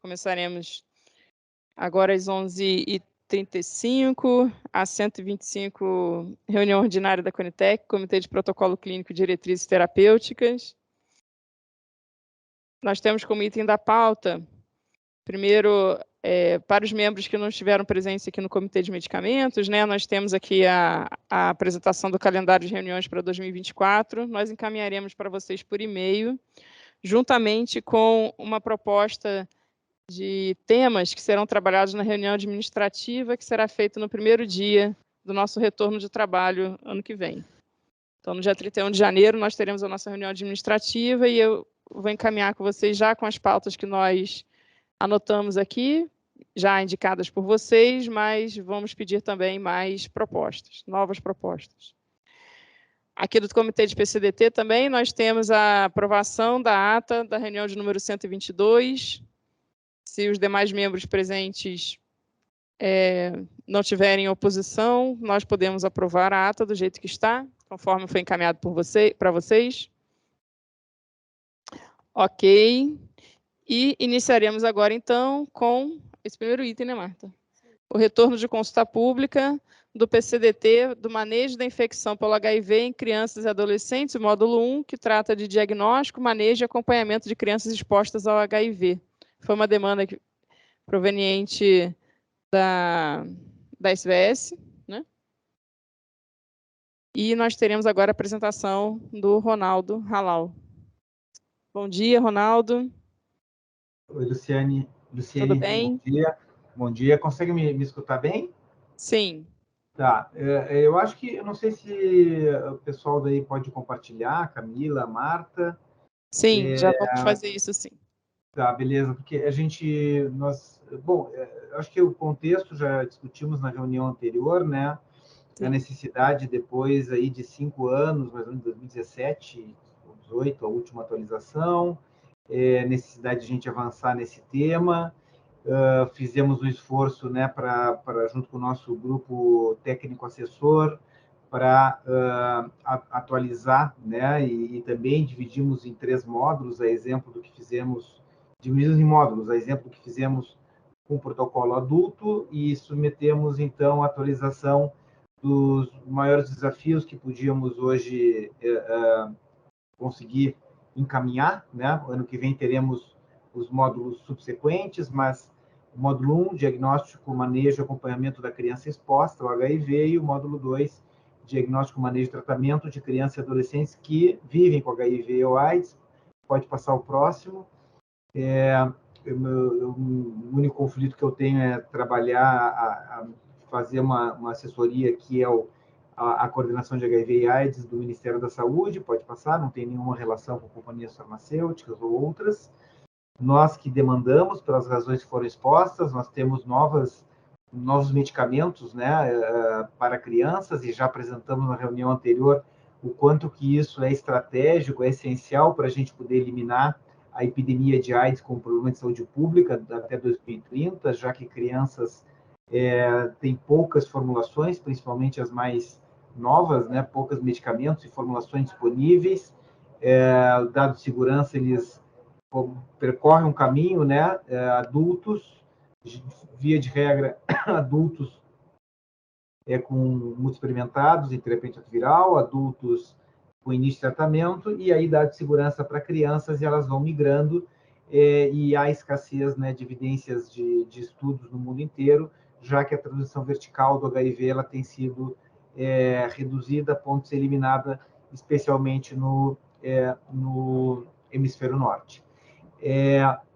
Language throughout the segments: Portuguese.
Começaremos agora às 11h35, a 125, reunião ordinária da Conitec, Comitê de Protocolo Clínico e Diretrizes Terapêuticas. Nós temos como item da pauta, primeiro, para os membros que não estiveram presentes aqui no Comitê de Medicamentos, né, nós temos aqui a apresentação do calendário de reuniões para 2024, nós encaminharemos para vocês por e-mail, juntamente com uma proposta de temas que serão trabalhados na reunião administrativa, que será feita no primeiro dia do nosso retorno de trabalho ano que vem. Então, no dia 31 de janeiro, nós teremos a nossa reunião administrativa e eu vou encaminhar com vocês já com as pautas que nós anotamos aqui, já indicadas por vocês, mas vamos pedir também mais propostas, novas propostas. Aqui do Comitê de PCDT também, nós temos a aprovação da ata da reunião de número 122, se os demais membros presentes não tiverem oposição, nós podemos aprovar a ata do jeito que está, conforme foi encaminhado para vocês. Ok. E iniciaremos agora, então, com esse primeiro item, né, Marta? O retorno de consulta pública do PCDT, do manejo da infecção pelo HIV em crianças e adolescentes, o módulo 1, que trata de diagnóstico, manejo e acompanhamento de crianças expostas ao HIV. Foi uma demanda proveniente da SVS, né? E nós teremos agora a apresentação do Ronaldo Halal. Bom dia, Ronaldo. Oi, Luciane. Tudo bem? Bom dia. Bom dia. Consegue me escutar bem? Sim. Tá. Eu acho que, eu não sei se o pessoal daí pode compartilhar, Camila, Marta. Sim, já vamos fazer isso, sim. Tá, beleza, porque acho que o contexto já discutimos na reunião anterior, né? Sim. A necessidade, depois aí de 5 anos, mais ou menos 2017, 2018, a última atualização, necessidade de a gente avançar nesse tema. Fizemos um esforço, né, junto com o nosso grupo técnico assessor, para atualizar, né, e também dividimos em 3 módulos, a exemplo do que fizemos, dividimos em módulos, a exemplo do que fizemos com o protocolo adulto, e submetemos, então, a atualização dos maiores desafios que podíamos hoje conseguir encaminhar, né? Ano que vem teremos os módulos subsequentes, mas o módulo 1, diagnóstico, manejo e acompanhamento da criança exposta ao HIV, e o módulo 2, diagnóstico, manejo e tratamento de crianças e adolescentes que vivem com HIV ou AIDS. Pode passar o próximo. O único conflito que eu tenho é trabalhar, fazer uma assessoria que é a coordenação de HIV e AIDS do Ministério da Saúde. Pode passar, não tem nenhuma relação com companhias farmacêuticas ou outras. Nós que demandamos, pelas razões que foram expostas, nós temos novos medicamentos, né, para crianças, e já apresentamos na reunião anterior o quanto que isso é estratégico, é essencial para a gente poder eliminar a epidemia de AIDS como problema de saúde pública até 2030, já que crianças têm poucas formulações, principalmente as mais novas, né, poucos medicamentos e formulações disponíveis. Dado de segurança, eles percorrem um caminho, né, adultos, via de regra, adultos com muito experimentados em terapia antiviral, adultos com início de tratamento, e aí dá de segurança para crianças, e elas vão migrando, e há escassez, né, de evidências de estudos no mundo inteiro, já que a transmissão vertical do HIV ela tem sido reduzida a ponto de ser eliminada, especialmente no hemisfério norte.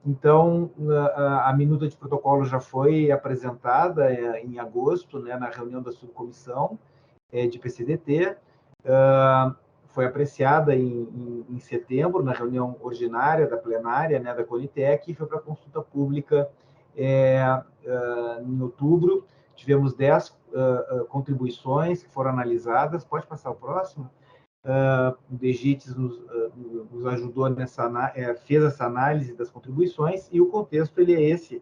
Então, a minuta de protocolo já foi apresentada em agosto, né, na reunião da subcomissão de PCDT, foi apreciada em setembro, na reunião ordinária da plenária, né, da Conitec, e foi para consulta pública em outubro. Tivemos 10 contribuições que foram analisadas. Pode passar o próximo? O DGITES nos ajudou fez essa análise das contribuições, e o contexto ele é esse.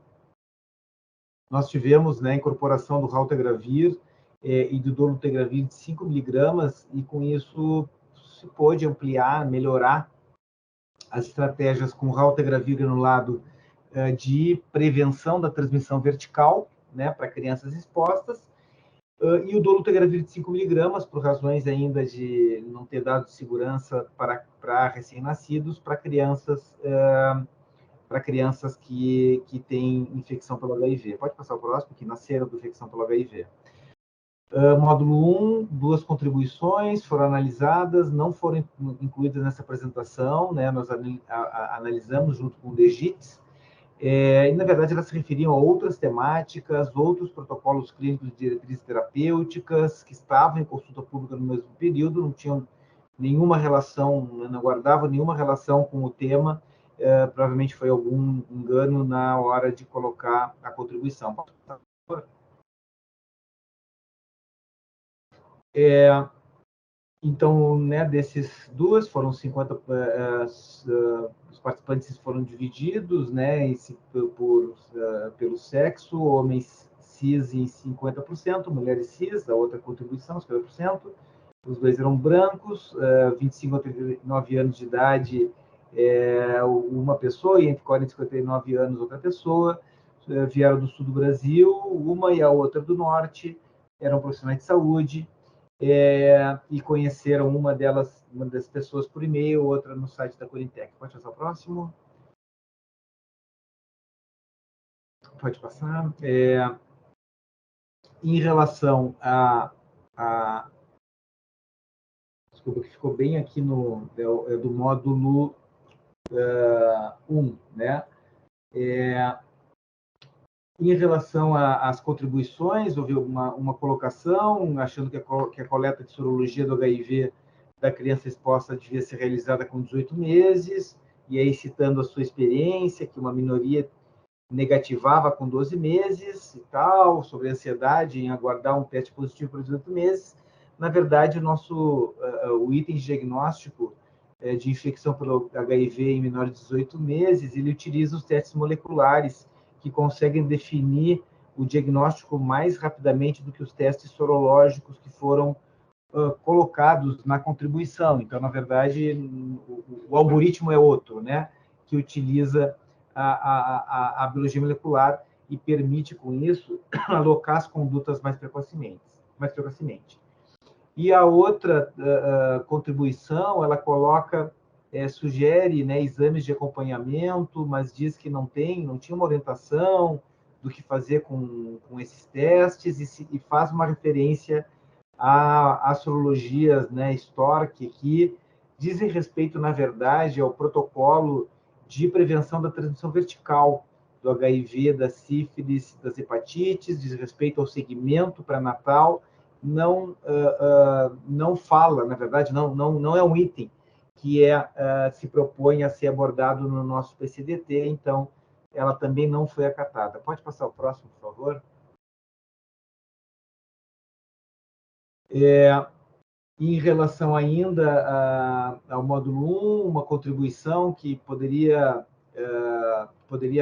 Nós tivemos, né, a incorporação do raltegravir e do dolutegravir de 5 miligramas, e com isso se pôde ampliar, melhorar as estratégias com raltegravir granulado de prevenção da transmissão vertical, né, para crianças expostas, e o dolutegravir de 5 miligramas, por razões ainda de não ter dado de segurança para recém-nascidos, para crianças que têm infecção pelo HIV. Pode passar o próximo, que nasceram de infecção pelo HIV. Módulo 1, 2 contribuições foram analisadas, não foram incluídas nessa apresentação, né? Nós analisamos junto com o DGITS, e, na verdade, elas se referiam a outras temáticas, outros protocolos clínicos de diretrizes terapêuticas que estavam em consulta pública no mesmo período, não tinham nenhuma relação, não guardavam nenhuma relação com o tema, provavelmente foi algum engano na hora de colocar a contribuição. Então, né, desses duas, foram 50, os participantes foram divididos, né, pelo sexo, homens cis em 50%, mulheres cis, a outra contribuição, 50%, os dois eram brancos, 25 a 39 anos de idade, uma pessoa, e entre 40 e 59 anos, outra pessoa, vieram do sul do Brasil, uma e a outra do norte, eram profissionais de saúde, e conheceram uma das pessoas por e-mail, outra no site da Corintec. Pode passar o próximo? Pode passar. Em relação desculpa, que ficou bem aqui do módulo 1, né? Em relação às contribuições, houve uma colocação, achando que a coleta de sorologia do HIV da criança exposta devia ser realizada com 18 meses, e aí citando a sua experiência, que uma minoria negativava com 12 meses e tal, sobre a ansiedade em aguardar um teste positivo por 18 meses. Na verdade, o item de diagnóstico de infecção pelo HIV em menores de 18 meses, ele utiliza os testes moleculares, que conseguem definir o diagnóstico mais rapidamente do que os testes sorológicos que foram colocados na contribuição. Então, na verdade, o algoritmo é outro, né, que utiliza a biologia molecular e permite, com isso, alocar as condutas mais precocemente. E a outra contribuição, ela sugere, né, exames de acompanhamento, mas diz que não tinha uma orientação do que fazer com esses testes, e faz uma referência a sorologias, né, Stork, que dizem respeito, na verdade, ao protocolo de prevenção da transmissão vertical do HIV, da sífilis, das hepatites, diz respeito ao segmento pré-natal, não fala, na verdade, não é um item que se propõe a ser abordado no nosso PCDT, então ela também não foi acatada. Pode passar o próximo, por favor? Em relação ainda ao módulo 1, uma contribuição que poderia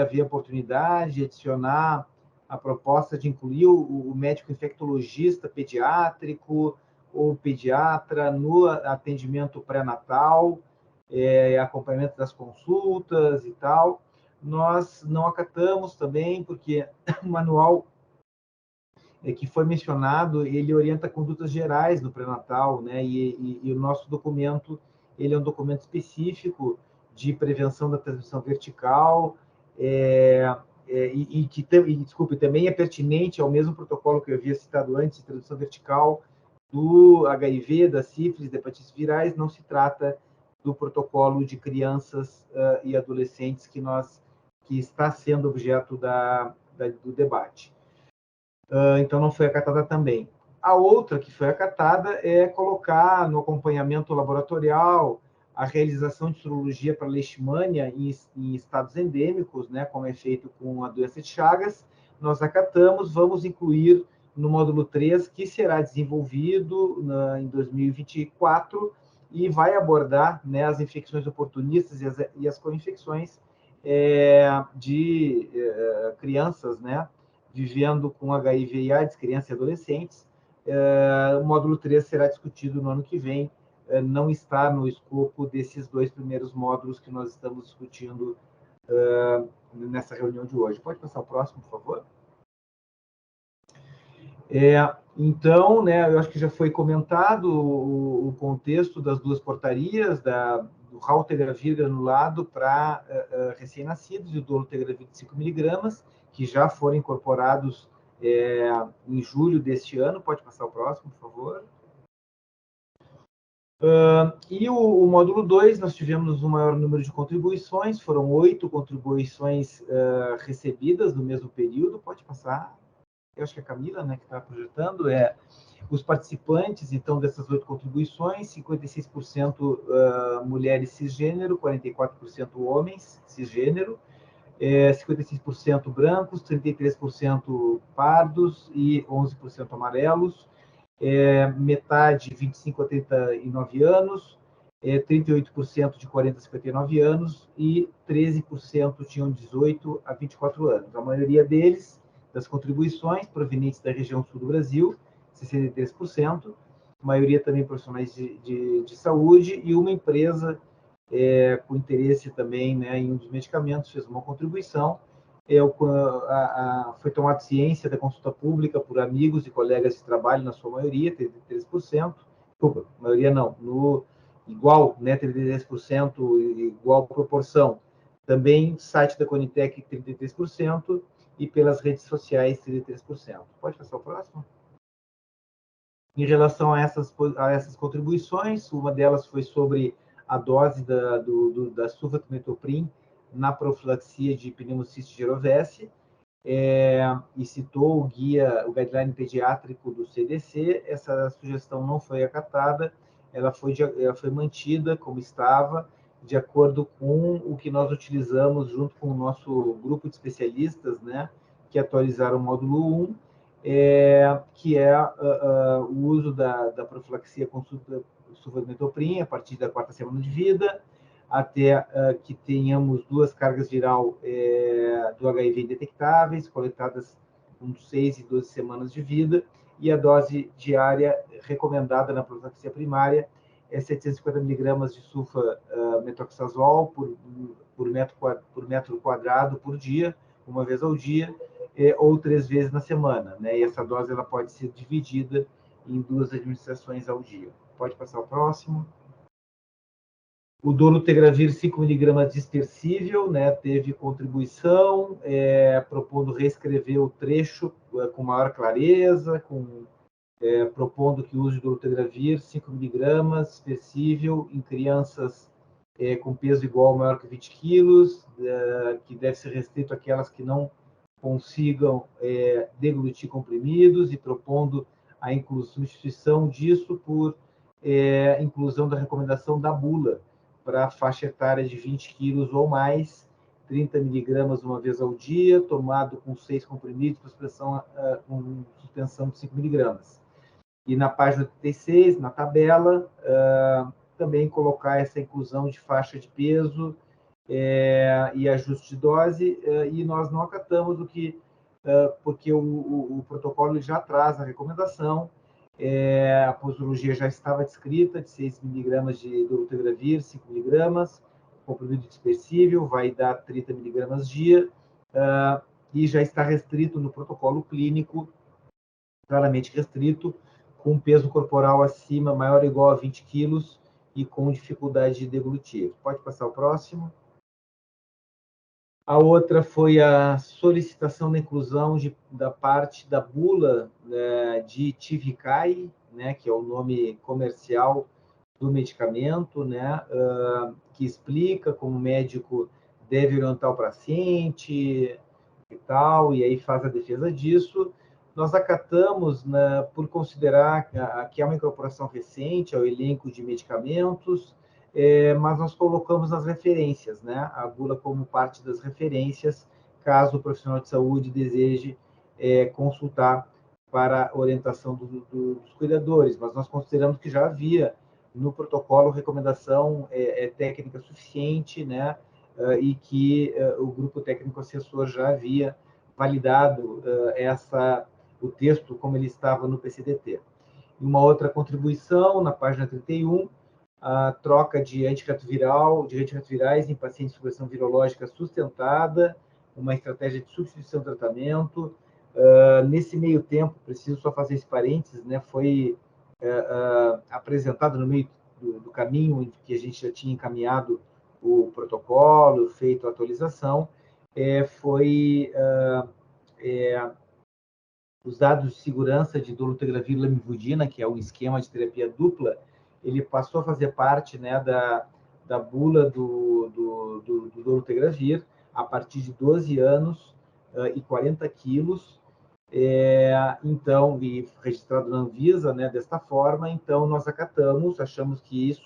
haver oportunidade de adicionar a proposta de incluir o médico infectologista pediátrico ou pediatra no atendimento pré-natal, acompanhamento das consultas e tal. Nós não acatamos também, porque o manual que foi mencionado, ele orienta condutas gerais do pré-natal, né? E o nosso documento, ele é um documento específico de prevenção da transmissão vertical, desculpe, também é pertinente ao mesmo protocolo que eu havia citado antes, de transmissão vertical do HIV, da sífilis, da hepatites virais. Não se trata do protocolo de crianças e adolescentes que está sendo objeto do debate. Então não foi acatada também. A outra que foi acatada é colocar no acompanhamento laboratorial a realização de sorologia para leishmania em estados endêmicos, né, como é feito com a doença de Chagas. Nós acatamos, vamos incluir no módulo 3, que será desenvolvido em 2024, e vai abordar, né, as infecções oportunistas e as co-infecções de crianças, né, vivendo com HIV e AIDS, crianças e adolescentes. O módulo 3 será discutido no ano que vem, não está no escopo desses dois primeiros módulos que nós estamos discutindo nessa reunião de hoje. Pode passar o próximo, por favor? Então, né, eu acho que já foi comentado o contexto das duas portarias, do raltegravir granulado para recém-nascidos e o dolutegravir de 5 miligramas, que já foram incorporados em julho deste ano. Pode passar o próximo, por favor. E o módulo 2, nós tivemos um maior número de contribuições, foram 8 contribuições recebidas no mesmo período. Pode passar. Eu acho que é a Camila, né, que está projetando, os participantes, então, dessas 8 contribuições, 56% mulheres cisgênero, 44% homens cisgênero, 56% brancos, 33% pardos e 11% amarelos, metade 25 a 39 anos, 38% de 40 a 59 anos e 13% tinham 18 a 24 anos. A maioria deles, das contribuições provenientes da região sul do Brasil, 63%, a maioria também profissionais de saúde, e uma empresa com interesse também, né, em um dos medicamentos fez uma contribuição. Foi tomada ciência da consulta pública por amigos e colegas de trabalho, na sua maioria, 33%. Desculpa, maioria não, igual, né, 33%, igual proporção. Também site da Conitec, 33%, e pelas redes sociais, 33%. Pode passar o próximo? Em relação a essas contribuições, uma delas foi sobre a dose da sulfametoprim na profilaxia de pneumociste girovese, e citou o guideline pediátrico do CDC. Essa sugestão não foi acatada, ela foi mantida como estava, de acordo com o que nós utilizamos junto com o nosso grupo de especialistas, né, que atualizaram o módulo 1, que é o uso da profilaxia com sulfametoprim a partir da 4ª semana de vida, até que tenhamos 2 cargas viral do HIV indetectáveis, coletadas com 6 e 12 semanas de vida, e a dose diária recomendada na profilaxia primária é 750 miligramas de sulfametoxazol por metro quadrado por dia, uma vez ao dia, ou 3 vezes na semana, né? E essa dose ela pode ser dividida em 2 administrações ao dia. Pode passar o próximo. O dolutegravir 5 miligramas dispersível, né, teve contribuição, propondo reescrever o trecho com maior clareza, propondo que use o dolutegravir 5 miligramas dispersível em crianças com peso igual ou maior que 20 quilos, que deve ser restrito àquelas que não consigam deglutir comprimidos, e propondo a substituição disso por inclusão da recomendação da bula para a faixa etária de 20 quilos ou mais, 30 miligramas uma vez ao dia, tomado com 6 comprimidos, com suspensão de 5 miligramas. E na página 36, na tabela, também colocar essa inclusão de faixa de peso e ajuste de dose, e nós não acatamos porque o protocolo já traz a recomendação. A posologia já estava descrita, de 6 miligramas de dolutegravir, 5 miligramas, comprimido dispersível, vai dar 30 miligramas dia, e já está restrito no protocolo clínico, claramente restrito, com peso corporal acima, maior ou igual a 20 quilos, e com dificuldade de deglutir. Pode passar o próximo. A outra foi a solicitação da inclusão da parte da bula de Tivicay, né, que é o nome comercial do medicamento, né, que explica como o médico deve orientar o paciente e tal, e aí faz a defesa disso. Nós acatamos, né, por considerar que é uma incorporação recente ao elenco de medicamentos, mas nós colocamos as referências, né, a bula como parte das referências, caso o profissional de saúde deseje consultar para orientação dos cuidadores, mas nós consideramos que já havia no protocolo recomendação técnica suficiente, né, e que o grupo técnico assessor já havia validado o texto como ele estava no PCDT. E uma outra contribuição, na página 31, a troca de antirretrovirais em pacientes com pressão virológica sustentada, uma estratégia de substituição do tratamento. Nesse meio tempo, preciso só fazer esse parênteses, né, foi apresentado no meio do caminho em que a gente já tinha encaminhado o protocolo, feito a atualização, os dados de segurança de dolutegravir e lamivudina, que é um esquema de terapia dupla, ele passou a fazer parte, né, da bula do dolutegravir a partir de 12 anos e 40 quilos, então, e registrado na Anvisa, né, desta forma. Então, nós acatamos, achamos que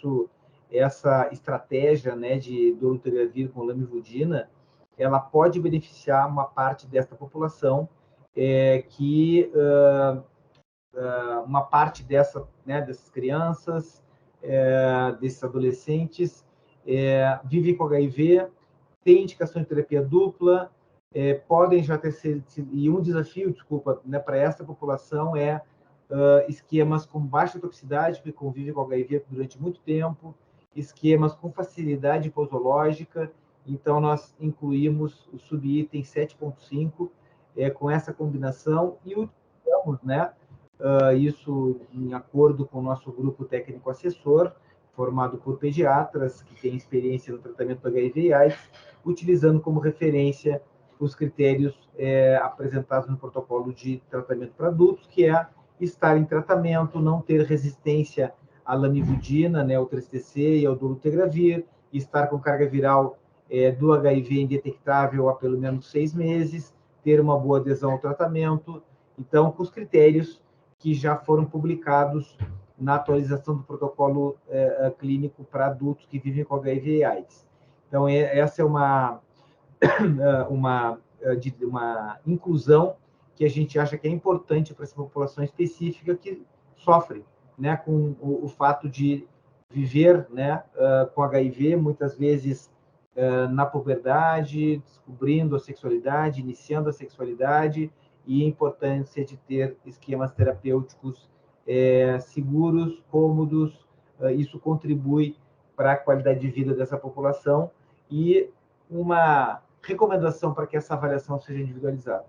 essa estratégia, né, de dolutegravir com lamivudina, ela pode beneficiar uma parte desta população, uma parte dessas crianças, desses adolescentes, vivem com HIV, tem indicação de terapia dupla, podem já ter sido... E um desafio, desculpa, né, para essa população esquemas com baixa toxicidade, que convivem com HIV durante muito tempo, esquemas com facilidade posológica. Então, nós incluímos o subitem 7.5 com essa combinação e utilizamos, né, isso em acordo com o nosso grupo técnico assessor, formado por pediatras que têm experiência no tratamento do HIV e AIDS, utilizando como referência os critérios apresentados no protocolo de tratamento para adultos, que é estar em tratamento, não ter resistência à lamivudina, né, ao 3-TC e ao dolutegravir, estar com carga viral do HIV indetectável há pelo menos 6 meses, ter uma boa adesão ao tratamento. Então, com os critérios que já foram publicados na atualização do protocolo clínico para adultos que vivem com HIV e AIDS. Então, essa é uma inclusão que a gente acha que é importante para essa população específica que sofre, né, com o fato de viver, né, com HIV, muitas vezes na puberdade, descobrindo a sexualidade, iniciando a sexualidade, e a importância de ter esquemas terapêuticos seguros, cômodos. Isso contribui para a qualidade de vida dessa população, e uma recomendação para que essa avaliação seja individualizada.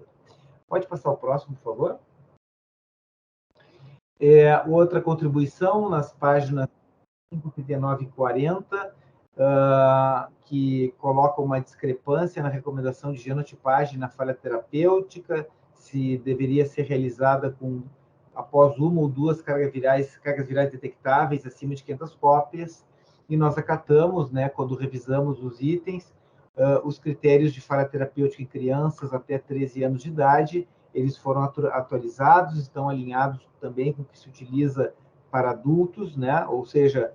Pode passar o próximo, por favor? Outra contribuição nas páginas 539 e 40, que coloca uma discrepância na recomendação de genotipagem na falha terapêutica, se deveria ser realizada após uma ou duas cargas virais detectáveis acima de 500 cópias, e nós acatamos, né, quando revisamos os itens, os critérios de falha terapêutica em crianças até 13 anos de idade. Eles foram atualizados, estão alinhados também com o que se utiliza para adultos, né? Ou seja,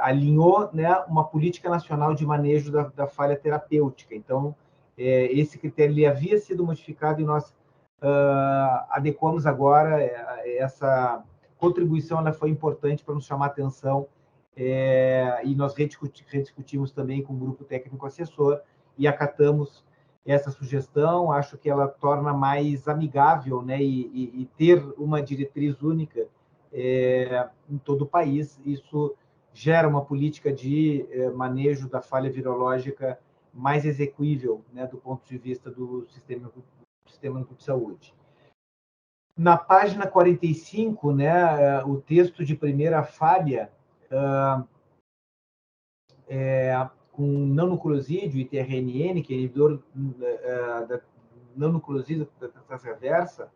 alinhou, né, uma política nacional de manejo da falha terapêutica. Então, esse critério ele havia sido modificado e nós adequamos agora. Essa contribuição ela foi importante para nos chamar a atenção, e nós rediscutimos também com o grupo técnico assessor e acatamos essa sugestão. Acho que ela torna mais amigável, né, e ter uma diretriz única em todo o país. Isso gera uma política de manejo da falha virológica mais execuível, né, do ponto de vista do Sistema Único de Saúde. Na página 45, né, o texto de primeira falha, com nanonucleosídeo e tRNN, que é inibidor da nanonucleosídeo da transferência reversa,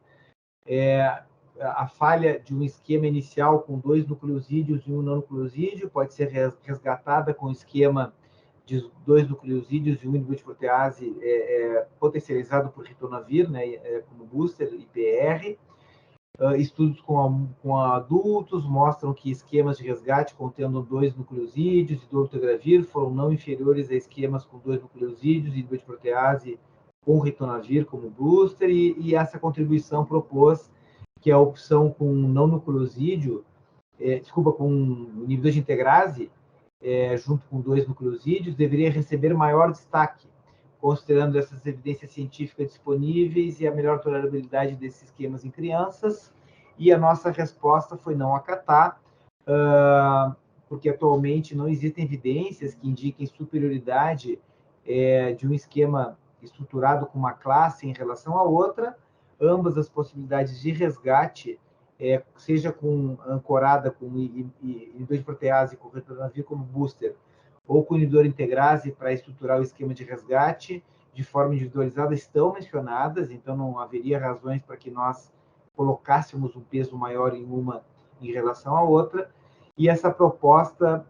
a falha de um esquema inicial com 2 nucleosídeos e 1 nanonucleosídeo pode ser resgatada com o esquema de 2 nucleosídeos e 1 inibidor de protease potencializado por ritonavir, né, como booster e PR. Estudos com adultos mostram que esquemas de resgate contendo 2 nucleosídeos e dolutegravir foram não inferiores a esquemas com 2 nucleosídeos e inibidor de protease com ritonavir como booster, e essa contribuição propôs que a opção com não nucleosídeo, com inibidor de integrase, junto com 2 nucleosídeos, deveria receber maior destaque, considerando essas evidências científicas disponíveis e a melhor tolerabilidade desses esquemas em crianças. E a nossa resposta foi não acatar, porque atualmente não existem evidências que indiquem superioridade de um esquema estruturado com uma classe em relação à outra. Ambas as possibilidades de resgate, seja ancorada com inibidor de protease com ritonavir como booster, ou com inibidor integrase para estruturar o esquema de resgate de forma individualizada, estão mencionadas, então não haveria razões para que nós colocássemos um peso maior em uma em relação à outra. E essa proposta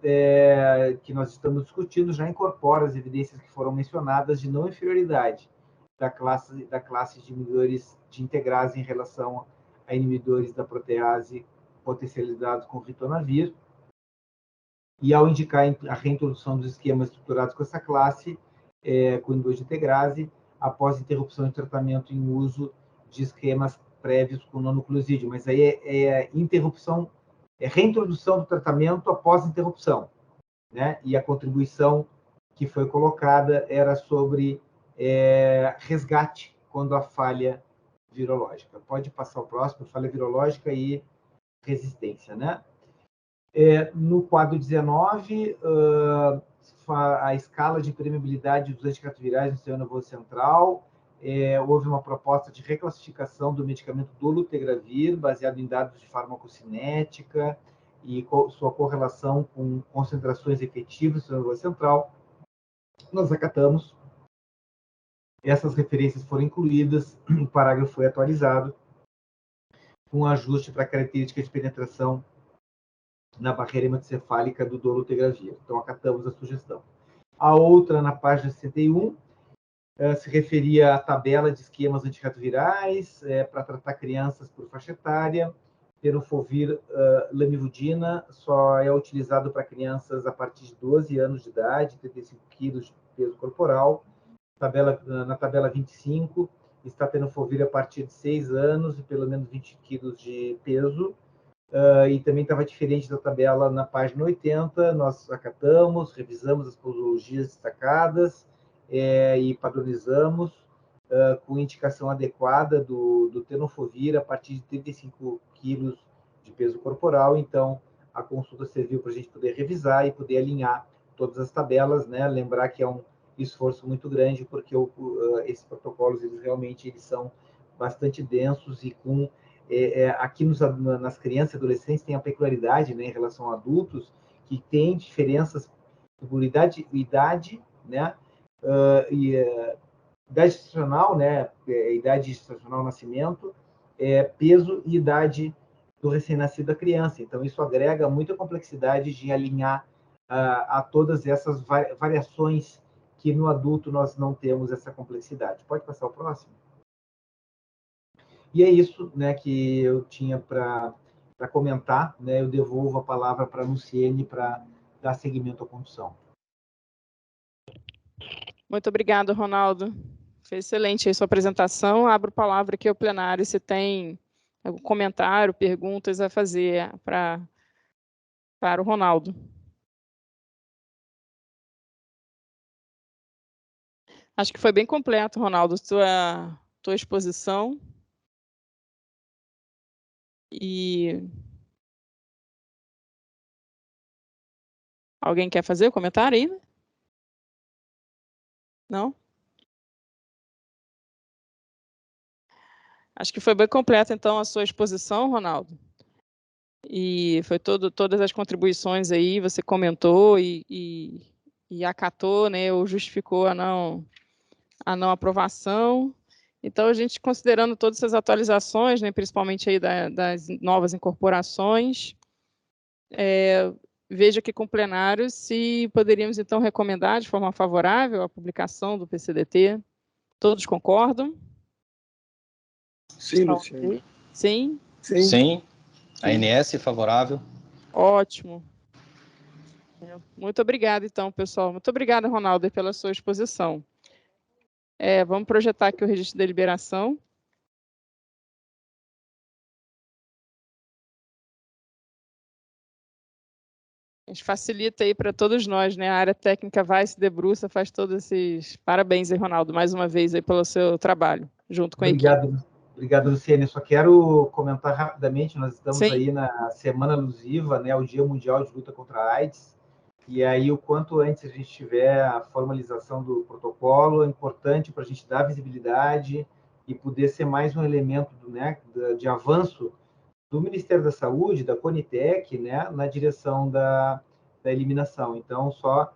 que nós estamos discutindo já incorpora as evidências que foram mencionadas de não inferioridade da classe de inibidores de integrase em relação a inibidores da protease potencializados com ritonavir. E ao indicar a reintrodução dos esquemas estruturados com essa classe, com inibidor de integrase, após interrupção de tratamento em uso de esquemas prévios com nonucleosídeo. Mas aí interrupção, reintrodução do tratamento após interrupção, né? E a contribuição que foi colocada era sobre resgate quando a falha virológica. Pode passar o próximo, falha virológica e resistência, né? No quadro 19, a escala de permeabilidade dos antirretrovirais no sistema nervoso central. Houve uma proposta de reclassificação do medicamento dolutegravir, baseado em dados de farmacocinética e sua correlação com concentrações efetivas no sistema nervoso central. Nós acatamos. Essas referências foram incluídas, o parágrafo foi atualizado, com ajuste para a característica de penetração na barreira hematocefálica do dolutegravir. Então, acatamos a sugestão. A outra, na página 61, se referia à tabela de esquemas antirretrovirais para tratar crianças por faixa etária. Tenofovir lamivudina só é utilizado para crianças a partir de 12 anos de idade, 35 quilos de peso corporal. Na tabela 25, está tenofovir a partir de 6 anos e pelo menos 20 quilos de peso. E também estava diferente da tabela na página 80, nós acatamos, revisamos as posologias destacadas e padronizamos com indicação adequada do tenofovir a partir de 35 quilos de peso corporal. Então, a consulta serviu para a gente poder revisar e poder alinhar todas as tabelas, né? Lembrar que é um esforço muito grande, porque esses protocolos eles são bastante densos e com aqui nas crianças e adolescentes tem a peculiaridade, né, em relação a adultos, que tem diferenças por idade, né, idade gestacional, né, idade gestacional nascimento, peso e idade do recém-nascido da criança. Então, isso agrega muita complexidade de alinhar a todas essas variações que no adulto nós não temos essa complexidade. Pode passar o próximo? E é isso, né, que eu tinha para comentar, né? Eu devolvo a palavra para a Luciene para dar seguimento à condução. Muito obrigado, Ronaldo. Foi excelente a sua apresentação. Abro a palavra aqui ao plenário se tem algum comentário, perguntas a fazer para o Ronaldo. Acho que foi bem completo, Ronaldo, tua exposição. E alguém quer fazer o comentário ainda? Não? Acho que foi bem completa, então, a sua exposição, Ronaldo. E foi todas as contribuições aí, você comentou e acatou, né, ou justificou a não aprovação. Então, a gente, considerando todas essas atualizações, né, principalmente aí das novas incorporações, vejo aqui com o plenário se poderíamos, então, recomendar de forma favorável a publicação do PCDT. Todos concordam? Sim, Luciane. Sim? Sim. A ANS favorável. Ótimo. Muito obrigada, então, pessoal. Muito obrigada, Ronaldo, pela sua exposição. Vamos projetar aqui o registro de deliberação. A gente facilita aí para todos nós, né? A área técnica vai, se debruça, faz todos esses... Parabéns aí, Ronaldo, mais uma vez aí pelo seu trabalho, junto com a equipe. Obrigado, Luciane. Eu só quero comentar rapidamente, nós estamos Sim. aí na semana alusiva, né, ao Dia Mundial de Luta contra a AIDS, e aí o quanto antes a gente tiver a formalização do protocolo, é importante para a gente dar visibilidade e poder ser mais um elemento de avanço do Ministério da Saúde, da Conitec, né, na direção da eliminação. Então, só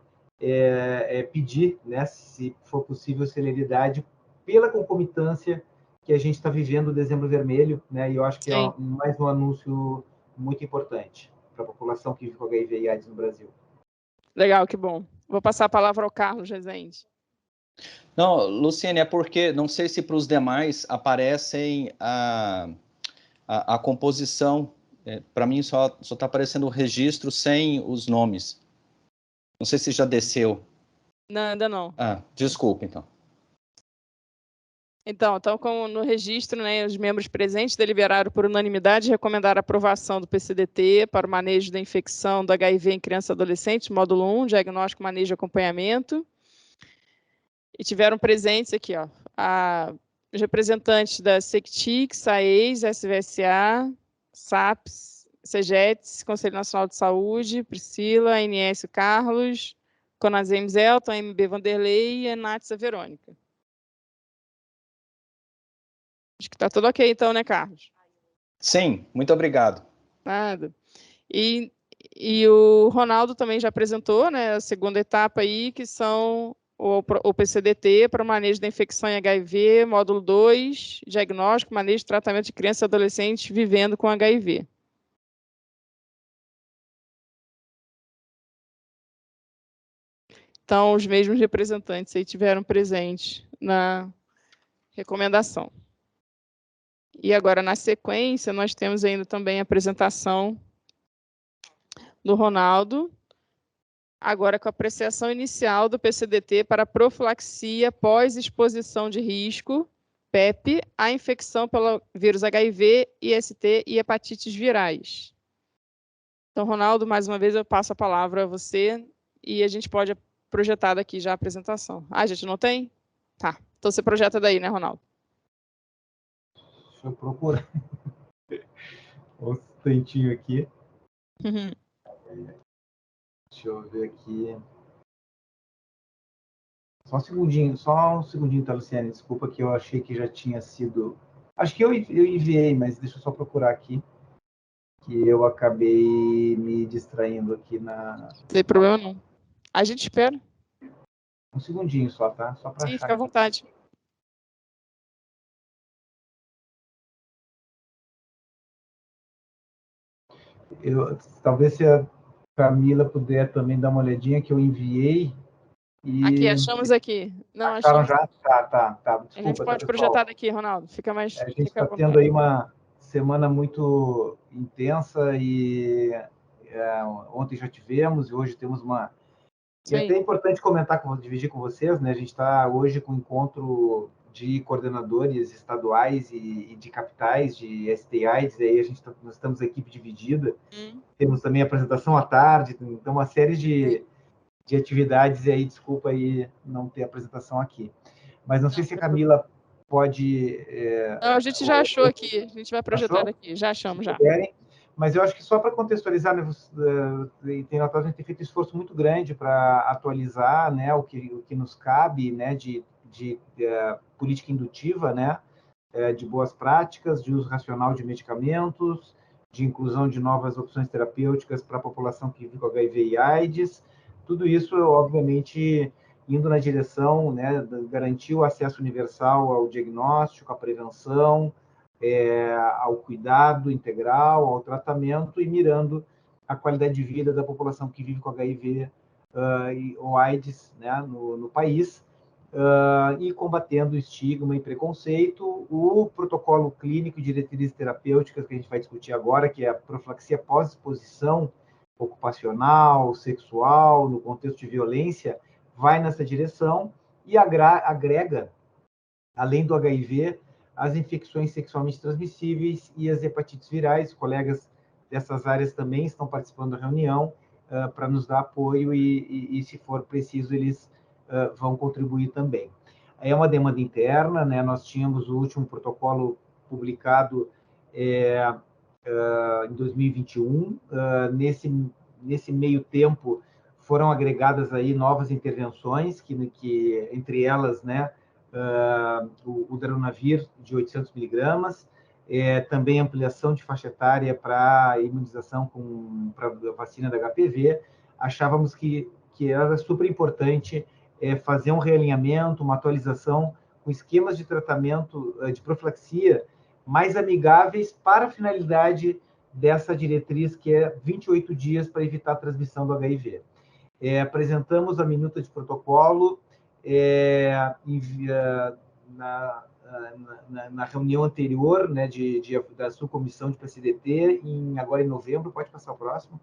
pedir, né, se for possível, celeridade pela concomitância que a gente está vivendo o Dezembro Vermelho, né, e eu acho que é mais um anúncio muito importante para a população que vive com HIV e AIDS no Brasil. Legal, que bom. Vou passar a palavra ao Carlos Rezende. Não, Luciane, é porque, não sei se para os demais aparecem a composição. Para mim só está aparecendo o registro sem os nomes. Não sei se já desceu. Não, ainda não. Desculpa, então. Então, como no registro, né, os membros presentes deliberaram por unanimidade recomendar a aprovação do PCDT para o manejo da infecção do HIV em crianças e adolescentes, módulo 1, diagnóstico, manejo e acompanhamento. E tiveram presentes aqui, ó, os representantes da SECTIC, SAES, SVSA, SAPS, CEGETS, Conselho Nacional de Saúde, Priscila, ANS Carlos, Conasems Elton, MB Vanderlei e Enatsa Verônica. Acho que está tudo ok, então, né, Carlos? Sim, muito obrigado. Nada. E o Ronaldo também já apresentou, né, a segunda etapa aí, que são o PCDT para o manejo da infecção em HIV, módulo 2, diagnóstico, manejo e tratamento de crianças e adolescentes vivendo com HIV. Então, os mesmos representantes aí tiveram presentes na recomendação. E agora, na sequência, nós temos ainda também a apresentação do Ronaldo, agora com a apreciação inicial do PCDT para profilaxia pós-exposição de risco, PEP, à infecção pelo vírus HIV, IST e hepatites virais. Então, Ronaldo, mais uma vez eu passo a palavra a você e a gente pode projetar daqui já a apresentação. A gente não tem? Tá. Então, você projeta daí, né, Ronaldo? Deixa eu procurar. Um instantinho aqui. Deixa eu ver aqui. Só um segundinho, tá, Luciane? Desculpa que eu achei que já tinha sido... Acho que eu enviei, mas deixa eu só procurar aqui, que eu acabei me distraindo aqui na... Não tem problema não. A gente espera. Um segundinho só, tá? Só para Sim, achar. fica à vontade. Talvez se a Camila puder também dar uma olhadinha, que eu enviei. E... Aqui, achamos aqui. Não, acharam achamos. já? Tá. Desculpa, A gente pode pessoal. projetar daqui, Ronaldo. Fica mais... A gente está tendo aí uma semana muito intensa e ontem já tivemos e hoje temos uma... Sim. E até é importante dividir com vocês, né? A gente está hoje com um encontro de coordenadores estaduais e de capitais de STIs, e aí nós estamos equipe dividida. Temos também apresentação à tarde, então uma série de atividades, e aí desculpa aí não ter apresentação aqui. Mas não sei se a Camila pode... Não, a gente já achou aqui, a gente vai projetar aqui, já achamos, já. Mas eu acho que só para contextualizar, né, tem notado que a gente tem feito um esforço muito grande para atualizar, né, o que nos cabe, né, de política indutiva, né, de boas práticas, de uso racional de medicamentos, de inclusão de novas opções terapêuticas para a população que vive com HIV e AIDS. Tudo isso, obviamente, indo na direção, né, de garantir o acesso universal ao diagnóstico, à prevenção, ao cuidado integral, ao tratamento e mirando a qualidade de vida da população que vive com HIV ou AIDS, né, no país, e combatendo estigma e preconceito. O protocolo clínico e diretrizes terapêuticas que a gente vai discutir agora, que é a profilaxia pós-exposição ocupacional, sexual, no contexto de violência, vai nessa direção e agrega, além do HIV, as infecções sexualmente transmissíveis e as hepatites virais. Colegas dessas áreas também estão participando da reunião para nos dar apoio e, se for preciso, eles vão contribuir também. É uma demanda interna, né? Nós tínhamos o último protocolo publicado em 2021. Nesse meio tempo, foram agregadas aí novas intervenções, que entre elas, né, o Darunavir de 800 miligramas, também ampliação de faixa etária para imunização para a vacina da HPV. Achávamos que era super importante fazer um realinhamento, uma atualização com esquemas de tratamento de profilaxia mais amigáveis para a finalidade dessa diretriz, que é 28 dias para evitar a transmissão do HIV. Apresentamos a minuta de protocolo na reunião anterior, né, da subcomissão de PCDT, agora em novembro. Pode passar o próximo.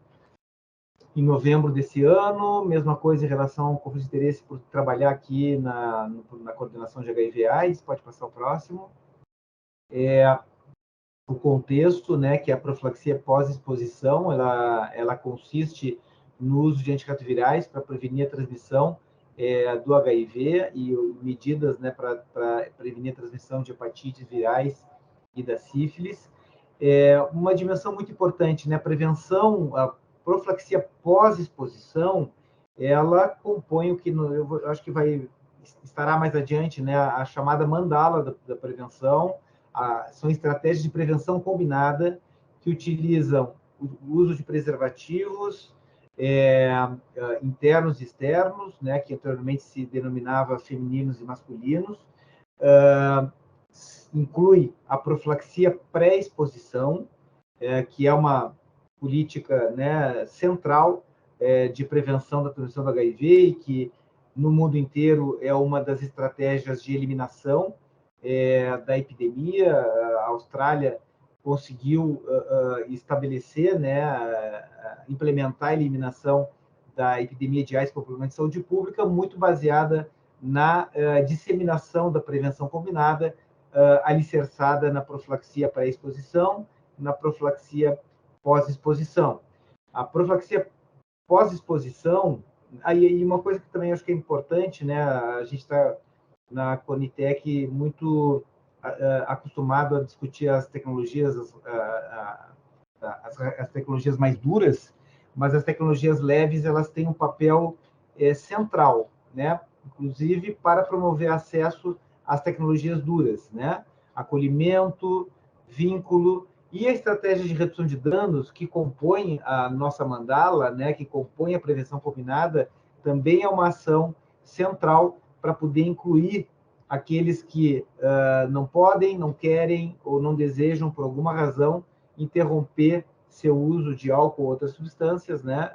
Em novembro desse ano, mesma coisa em relação ao conflito de interesse por trabalhar aqui na coordenação de HIV/AIDS. Pode passar o próximo. O contexto, né, que é a profilaxia pós-exposição, ela consiste no uso de antirretrovirais para prevenir a transmissão do HIV e medidas, né, para prevenir a transmissão de hepatites virais e da sífilis. Uma dimensão muito importante, né, a prevenção, a profilaxia pós-exposição, ela compõe o que eu acho que estará mais adiante, né, a chamada mandala da prevenção. São estratégias de prevenção combinada que utilizam o uso de preservativos internos e externos, né, que anteriormente se denominava femininos e masculinos. Inclui a profilaxia pré-exposição, que é uma política, né, central de prevenção da transmissão do HIV e que, no mundo inteiro, é uma das estratégias de eliminação da epidemia. A Austrália conseguiu estabelecer, né, implementar a eliminação da epidemia de AIDS por problema de saúde pública, muito baseada na disseminação da prevenção combinada, alicerçada na profilaxia pré-exposição, na profilaxia pós-exposição. A profilaxia pós-exposição, aí uma coisa que também acho que é importante, né, a gente está na Conitec muito acostumado a discutir as tecnologias, as tecnologias mais duras, mas as tecnologias leves, elas têm um papel central, né, inclusive para promover acesso às tecnologias duras, né, acolhimento, vínculo e a estratégia de redução de danos que compõe a nossa mandala, né, que compõe a prevenção combinada, também é uma ação central para poder incluir aqueles que não podem, não querem ou não desejam, por alguma razão, interromper seu uso de álcool ou outras substâncias, né?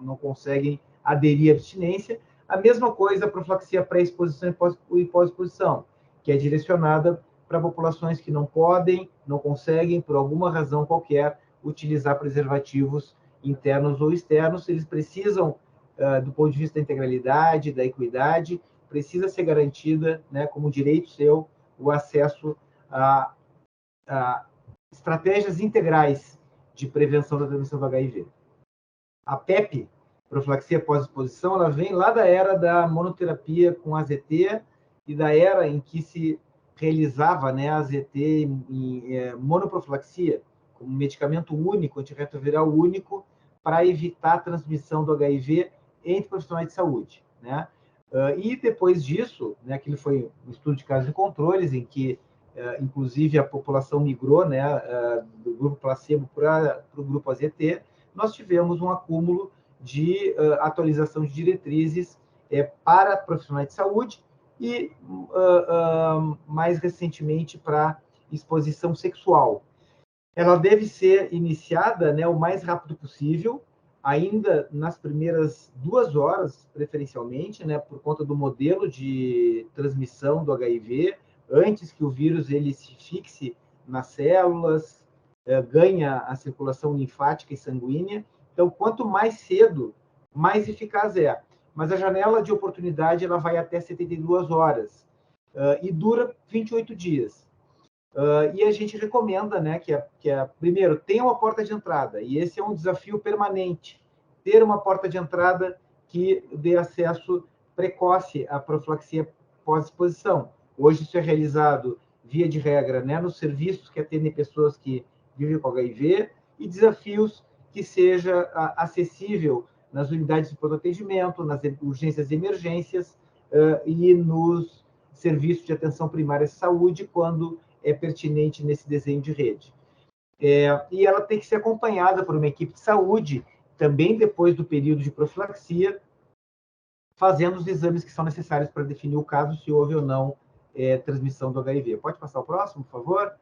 Não conseguem aderir à abstinência. A mesma coisa a profilaxia pré-exposição e pós-exposição, que é direcionada para populações que não podem, não conseguem, por alguma razão qualquer, utilizar preservativos internos ou externos. Eles precisam, do ponto de vista da integralidade, da equidade, precisa ser garantida, né, como direito seu, o acesso a estratégias integrais de prevenção da transmissão do HIV. A PEP, profilaxia pós-exposição, ela vem lá da era da monoterapia com AZT e da era em que se realizava, né, AZT em monoprofilaxia, como medicamento único, antirretroviral único, para evitar a transmissão do HIV entre profissionais de saúde, né? E depois disso, né, aquilo foi um estudo de casos e controles, em que, inclusive, a população migrou, né, do grupo placebo para o grupo AZT. Nós tivemos um acúmulo de atualização de diretrizes para profissionais de saúde e, mais recentemente, para exposição sexual. Ela deve ser iniciada, né, o mais rápido possível, ainda nas primeiras 2 horas, preferencialmente, né, por conta do modelo de transmissão do HIV, antes que o vírus ele se fixe nas células, ganha a circulação linfática e sanguínea. Então, quanto mais cedo, mais eficaz é. Mas a janela de oportunidade ela vai até 72 horas e dura 28 dias. E a gente recomenda, né, que primeiro, tenha uma porta de entrada, e esse é um desafio permanente, ter uma porta de entrada que dê acesso precoce à profilaxia pós-exposição. Hoje isso é realizado via de regra, né, nos serviços que atendem pessoas que vivem com HIV, e desafios que seja acessível nas unidades de pronto atendimento, nas urgências e emergências e nos serviços de atenção primária de saúde, quando é pertinente nesse desenho de rede. E ela tem que ser acompanhada por uma equipe de saúde, também depois do período de profilaxia, fazendo os exames que são necessários para definir o caso, se houve ou não transmissão do HIV. Pode passar o próximo, por favor?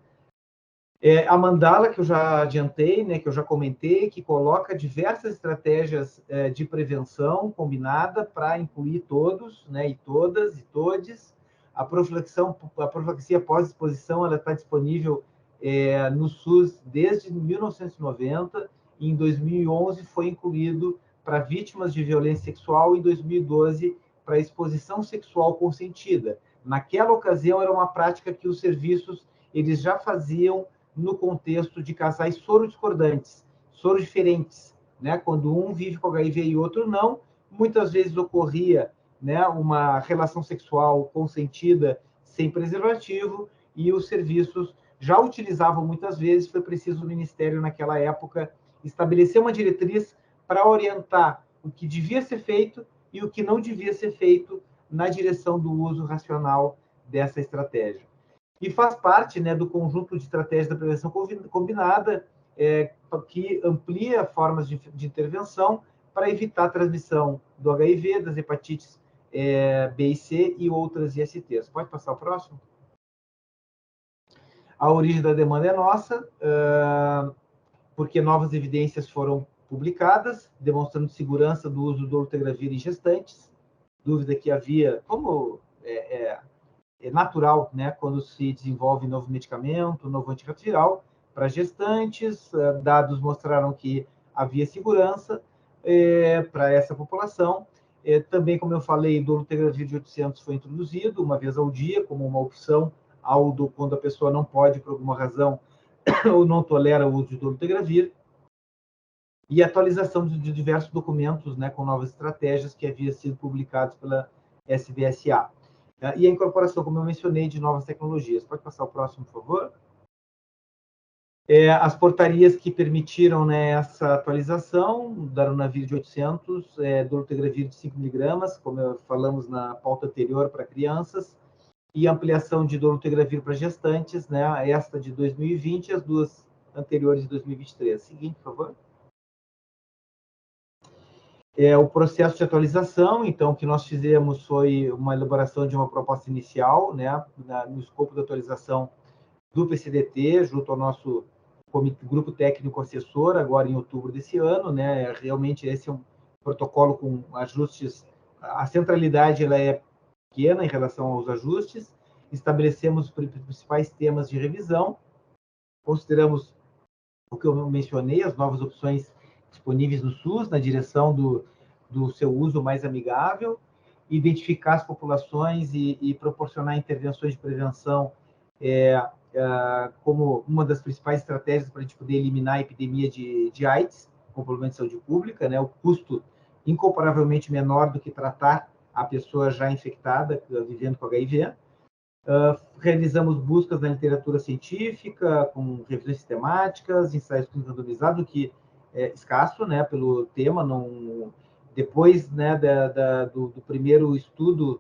A mandala, que eu já adiantei, né, que eu já comentei, que coloca diversas estratégias de prevenção combinada para incluir todos, né, e todas, e todes. A profilaxia pós-exposição, ela está disponível no SUS desde 1990, e em 2011 foi incluído para vítimas de violência sexual, e em 2012 para exposição sexual consentida. Naquela ocasião, era uma prática que os serviços eles já faziam no contexto de casais sorodiscordantes, diferentes, né? Quando um vive com HIV e o outro não, muitas vezes ocorria, né, uma relação sexual consentida sem preservativo, e os serviços já utilizavam muitas vezes. Foi preciso o Ministério, naquela época, estabelecer uma diretriz para orientar o que devia ser feito e o que não devia ser feito na direção do uso racional dessa estratégia. E faz parte, né, do conjunto de estratégias da prevenção combinada, que amplia formas de intervenção para evitar a transmissão do HIV, das hepatites B e C e outras ISTs. Pode passar o próximo? A origem da demanda é nossa, porque novas evidências foram publicadas, demonstrando segurança do uso do dolutegravir em gestantes, dúvida que havia, como é natural, né, quando se desenvolve novo medicamento, novo antirretroviral para gestantes. Dados mostraram que havia segurança para essa população. Também, como eu falei, o dolutegravir de 800 foi introduzido uma vez ao dia, como uma opção quando a pessoa não pode, por alguma razão, ou não tolera o uso de dolutegravir. E atualização de diversos documentos, né, com novas estratégias que haviam sido publicados pela SBSA. E a incorporação, como eu mencionei, de novas tecnologias. Pode passar o próximo, por favor? As portarias que permitiram, né, essa atualização, darunavir de 800, dolutegravir de 5 mg, como falamos na pauta anterior, para crianças, e ampliação de dolutegravir para gestantes, né, esta de 2020 e as duas anteriores de 2023. Seguinte, por favor. O processo de atualização, então, o que nós fizemos foi uma elaboração de uma proposta inicial, né, no escopo da atualização do PCDT, junto ao nosso grupo técnico assessor, agora em outubro desse ano, né. Realmente esse é um protocolo com ajustes, a centralidade ela é pequena em relação aos ajustes. Estabelecemos os principais temas de revisão, consideramos o que eu mencionei, as novas opções disponíveis no SUS, na direção do seu uso mais amigável, identificar as populações e proporcionar intervenções de prevenção como uma das principais estratégias para a gente poder eliminar a epidemia de AIDS, com problema de saúde pública, né? O custo incomparavelmente menor do que tratar a pessoa já infectada, vivendo com HIV. Realizamos buscas na literatura científica, com revisões sistemáticas, ensaios clínicos randomizados, o que é escasso, né, pelo tema. Depois, né, do primeiro estudo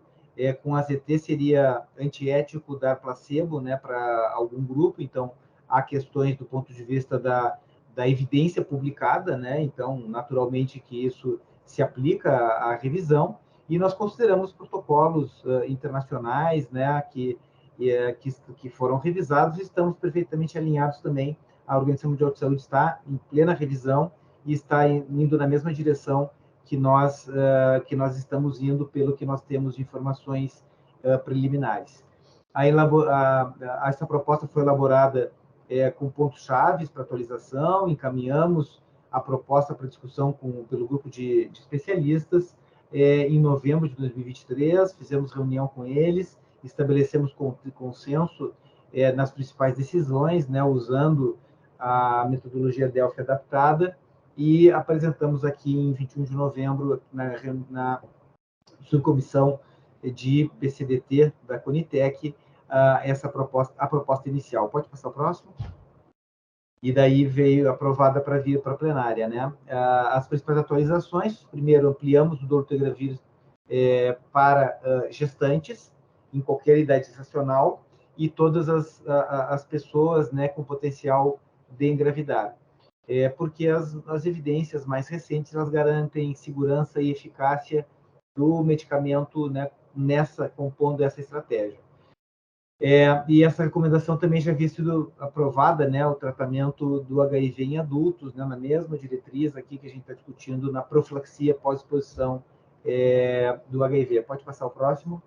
com AZT, seria antiético dar placebo, né, para algum grupo. Então, há questões do ponto de vista da evidência publicada, né? Então, naturalmente que isso se aplica à revisão. E nós consideramos protocolos internacionais, né, que foram revisados, e estamos perfeitamente alinhados também. A Organização Mundial de Saúde está em plena revisão e está indo na mesma direção que nós estamos indo, pelo que nós temos de informações preliminares. Essa proposta foi elaborada com pontos-chave para atualização, encaminhamos a proposta para discussão pelo grupo de especialistas em novembro de 2023, fizemos reunião com eles, estabelecemos consenso nas principais decisões, né, usando a metodologia Delphi adaptada, e apresentamos aqui em 21 de novembro, na subcomissão de PCDT da Conitec, a proposta inicial. Pode passar o próximo? E daí veio aprovada para vir para a plenária, né? As principais atualizações: primeiro, ampliamos o dolutegravir para gestantes em qualquer idade gestacional e todas as pessoas, né, com potencial de engravidar. Porque as evidências mais recentes elas garantem segurança e eficácia do medicamento, né, compondo essa estratégia. E essa recomendação também já havia sido aprovada, né, o tratamento do HIV em adultos, né, na mesma diretriz aqui que a gente está discutindo na profilaxia pós-exposição do HIV. Pode passar o próximo.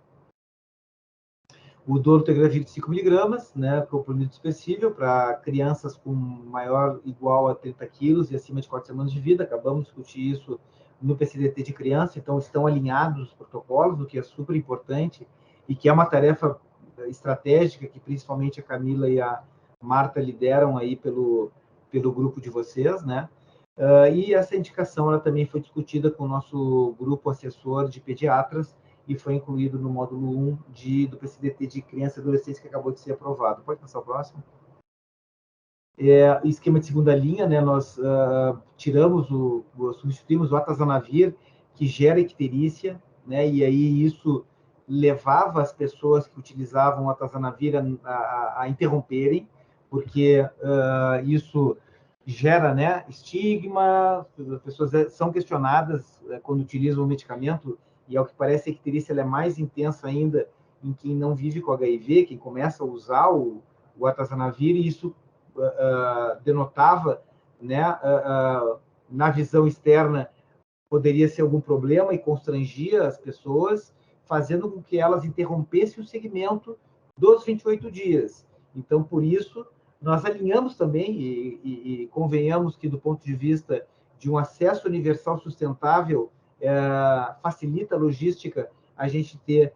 O dolutegravir de 5 mg, né, comprimido dispersível para crianças com maior ou igual a 30 quilos e acima de 4 semanas de vida. Acabamos de discutir isso no PCDT de criança, então estão alinhados os protocolos, o que é super importante e que é uma tarefa estratégica que principalmente a Camila e a Marta lideram aí pelo grupo de vocês, né? E essa indicação ela também foi discutida com o nosso grupo assessor de pediatras e foi incluído no módulo 1 do PCDT de criança e adolescente que acabou de ser aprovado. Pode passar o próximo? Esquema de segunda linha, né? Nós substituímos o atazanavir, que gera icterícia, né? E aí isso levava as pessoas que utilizavam o atazanavir a interromperem, porque isso gera, né, estigma, as pessoas são questionadas quando utilizam o medicamento, e ao que parece a icterícia ela é mais intensa ainda em quem não vive com HIV, quem começa a usar o atazanavir, e isso denotava, né, na visão externa, poderia ser algum problema e constrangia as pessoas, fazendo com que elas interrompessem o segmento dos 28 dias. Então, por isso, nós alinhamos também, e convenhamos que, do ponto de vista de um acesso universal sustentável, facilita a logística a gente ter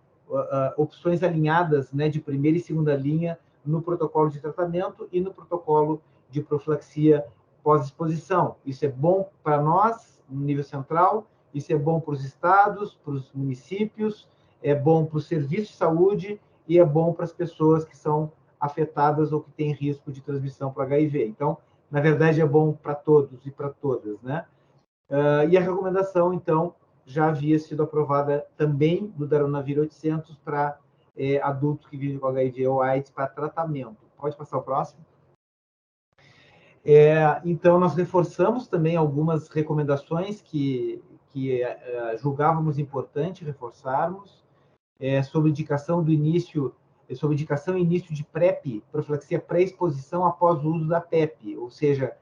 opções alinhadas, né, de primeira e segunda linha no protocolo de tratamento e no protocolo de profilaxia pós-exposição. Isso é bom para nós, no nível central, isso é bom para os estados, para os municípios, é bom para o serviço de saúde e é bom para as pessoas que são afetadas ou que têm risco de transmissão para HIV. Então, na verdade, é bom para todos e para todas, né? E a recomendação, então, já havia sido aprovada também do Darunavir 800 para adultos que vivem com HIV ou AIDS para tratamento. Pode passar o próximo? Então, nós reforçamos também algumas recomendações que julgávamos importante reforçarmos, sobre indicação e início de PrEP, profilaxia pré-exposição após o uso da PEP, ou seja,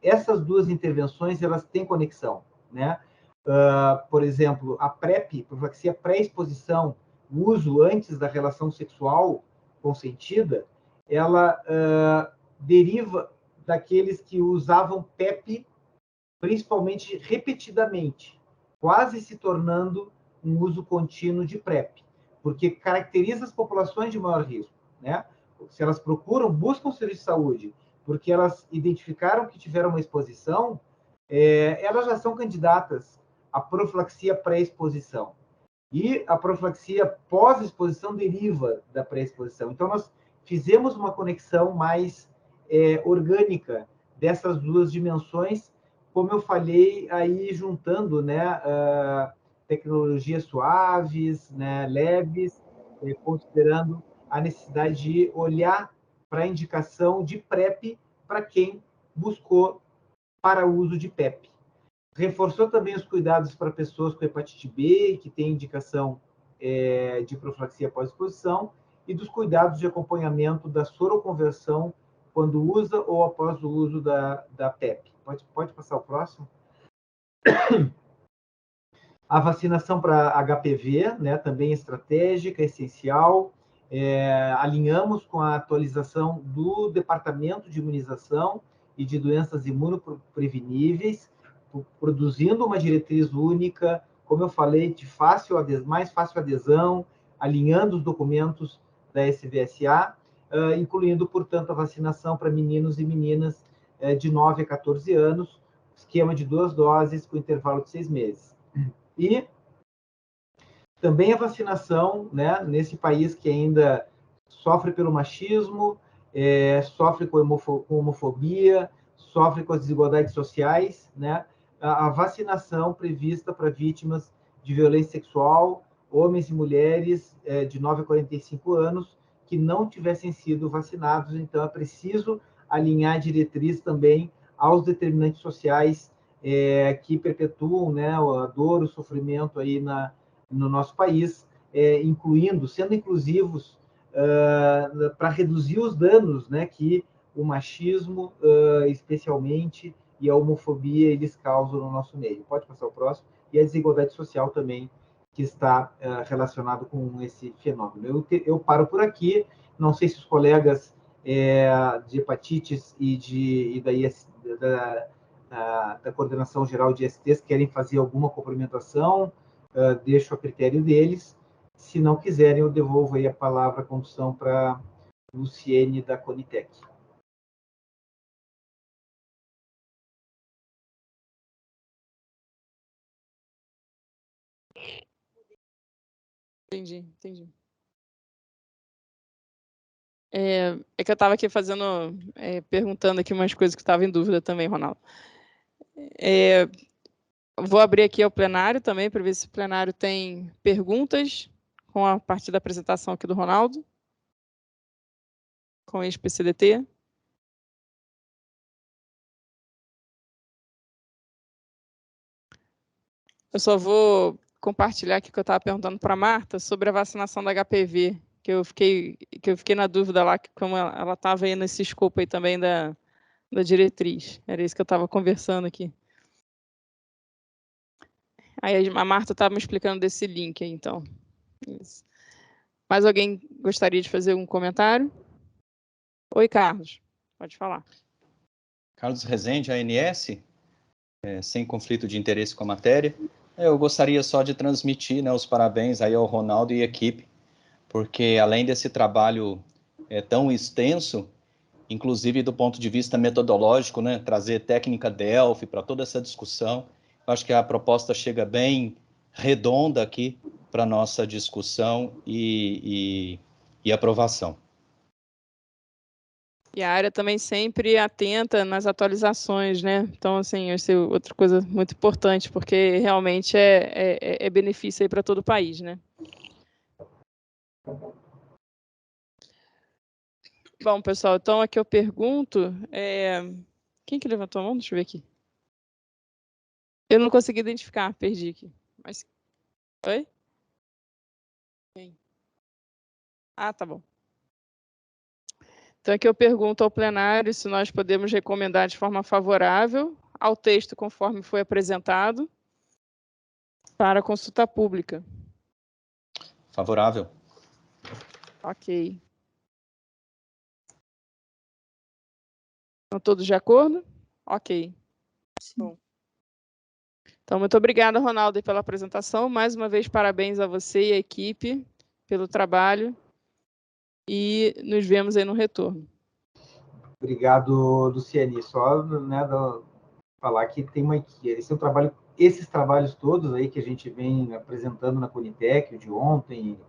essas duas intervenções elas têm conexão, né? Por exemplo, a PrEP, profilaxia pré-exposição, o uso antes da relação sexual consentida, ela deriva daqueles que usavam PEP, principalmente repetidamente, quase se tornando um uso contínuo de PrEP, porque caracteriza as populações de maior risco, né? Se elas buscam serviço de saúde, porque elas identificaram que tiveram uma exposição, elas já são candidatas à profilaxia pré-exposição. E a profilaxia pós-exposição deriva da pré-exposição. Então, nós fizemos uma conexão mais orgânica dessas duas dimensões, como eu falei, aí juntando, né, tecnologias suaves, né, leves, considerando a necessidade de olhar para a indicação de PrEP para quem buscou para o uso de PEP. Reforçou também os cuidados para pessoas com hepatite B, que tem indicação de profilaxia pós-exposição, e dos cuidados de acompanhamento da soroconversão quando usa ou após o uso da PEP. Pode passar o próximo? A vacinação para HPV, né, também estratégica, essencial. Alinhamos com a atualização do Departamento de Imunização e de Doenças Imunopreveníveis, produzindo uma diretriz única, como eu falei, de mais fácil adesão, alinhando os documentos da SVSA, incluindo, portanto, a vacinação para meninos e meninas de 9 a 14 anos, esquema de 2 doses com intervalo de 6 meses. E também a vacinação, né, nesse país que ainda sofre pelo machismo, sofre com homofobia, sofre com as desigualdades sociais, né? A vacinação prevista para vítimas de violência sexual, homens e mulheres de 9 a 45 anos, que não tivessem sido vacinados. Então, é preciso alinhar a diretriz também aos determinantes sociais que perpetuam, né, a dor, o sofrimento aí no nosso país, sendo inclusivos para reduzir os danos, né, que o machismo, especialmente, e a homofobia eles causam no nosso meio. Pode passar o próximo. E a desigualdade social também, que está relacionado com esse fenômeno. Eu paro por aqui. Não sei se os colegas de hepatites e da Coordenação Geral de ISTs querem fazer alguma complementação, deixo a critério deles. Se não quiserem, eu devolvo aí a palavra, a condução para Luciene, da Conitec. Entendi. É que eu estava aqui perguntando aqui umas coisas que estava em dúvida também, Ronaldo. Vou abrir aqui ao plenário também, para ver se o plenário tem perguntas com a partir da apresentação aqui do Ronaldo, com o ex-PCDT. Eu só vou compartilhar aqui o que eu estava perguntando para a Marta sobre a vacinação da HPV, que eu fiquei na dúvida lá, que como ela estava aí nesse escopo aí também da diretriz. Era isso que eu estava conversando aqui. Aí a Marta estava me explicando desse link aí, então. Isso. Mais alguém gostaria de fazer um comentário? Oi, Carlos. Pode falar. Carlos Rezende, ANS, sem conflito de interesse com a matéria. Eu gostaria só de transmitir, né, os parabéns aí ao Ronaldo e equipe, porque além desse trabalho tão extenso, inclusive do ponto de vista metodológico, né, trazer técnica Delphi para toda essa discussão, eu acho que a proposta chega bem redonda aqui para a nossa discussão e aprovação. E a área também sempre atenta nas atualizações, né? Então, assim, essa é outra coisa muito importante, porque realmente é benefício aí para todo o país, né? Bom, pessoal, então aqui eu pergunto, quem que levantou a mão? Deixa eu ver aqui. Eu não consegui identificar, perdi aqui. Mas, oi? Quem? Ah, tá bom. Então aqui eu pergunto ao plenário se nós podemos recomendar de forma favorável ao texto conforme foi apresentado para consulta pública. Favorável. Ok. Estão todos de acordo? Ok. Bom. Então, muito obrigada, Ronaldo, pela apresentação. Mais uma vez, parabéns a você e a equipe pelo trabalho. E nos vemos aí no retorno. Obrigado, Luciene. Só, né, falar que esses trabalhos todos aí que a gente vem apresentando na Conitec, o de ontem,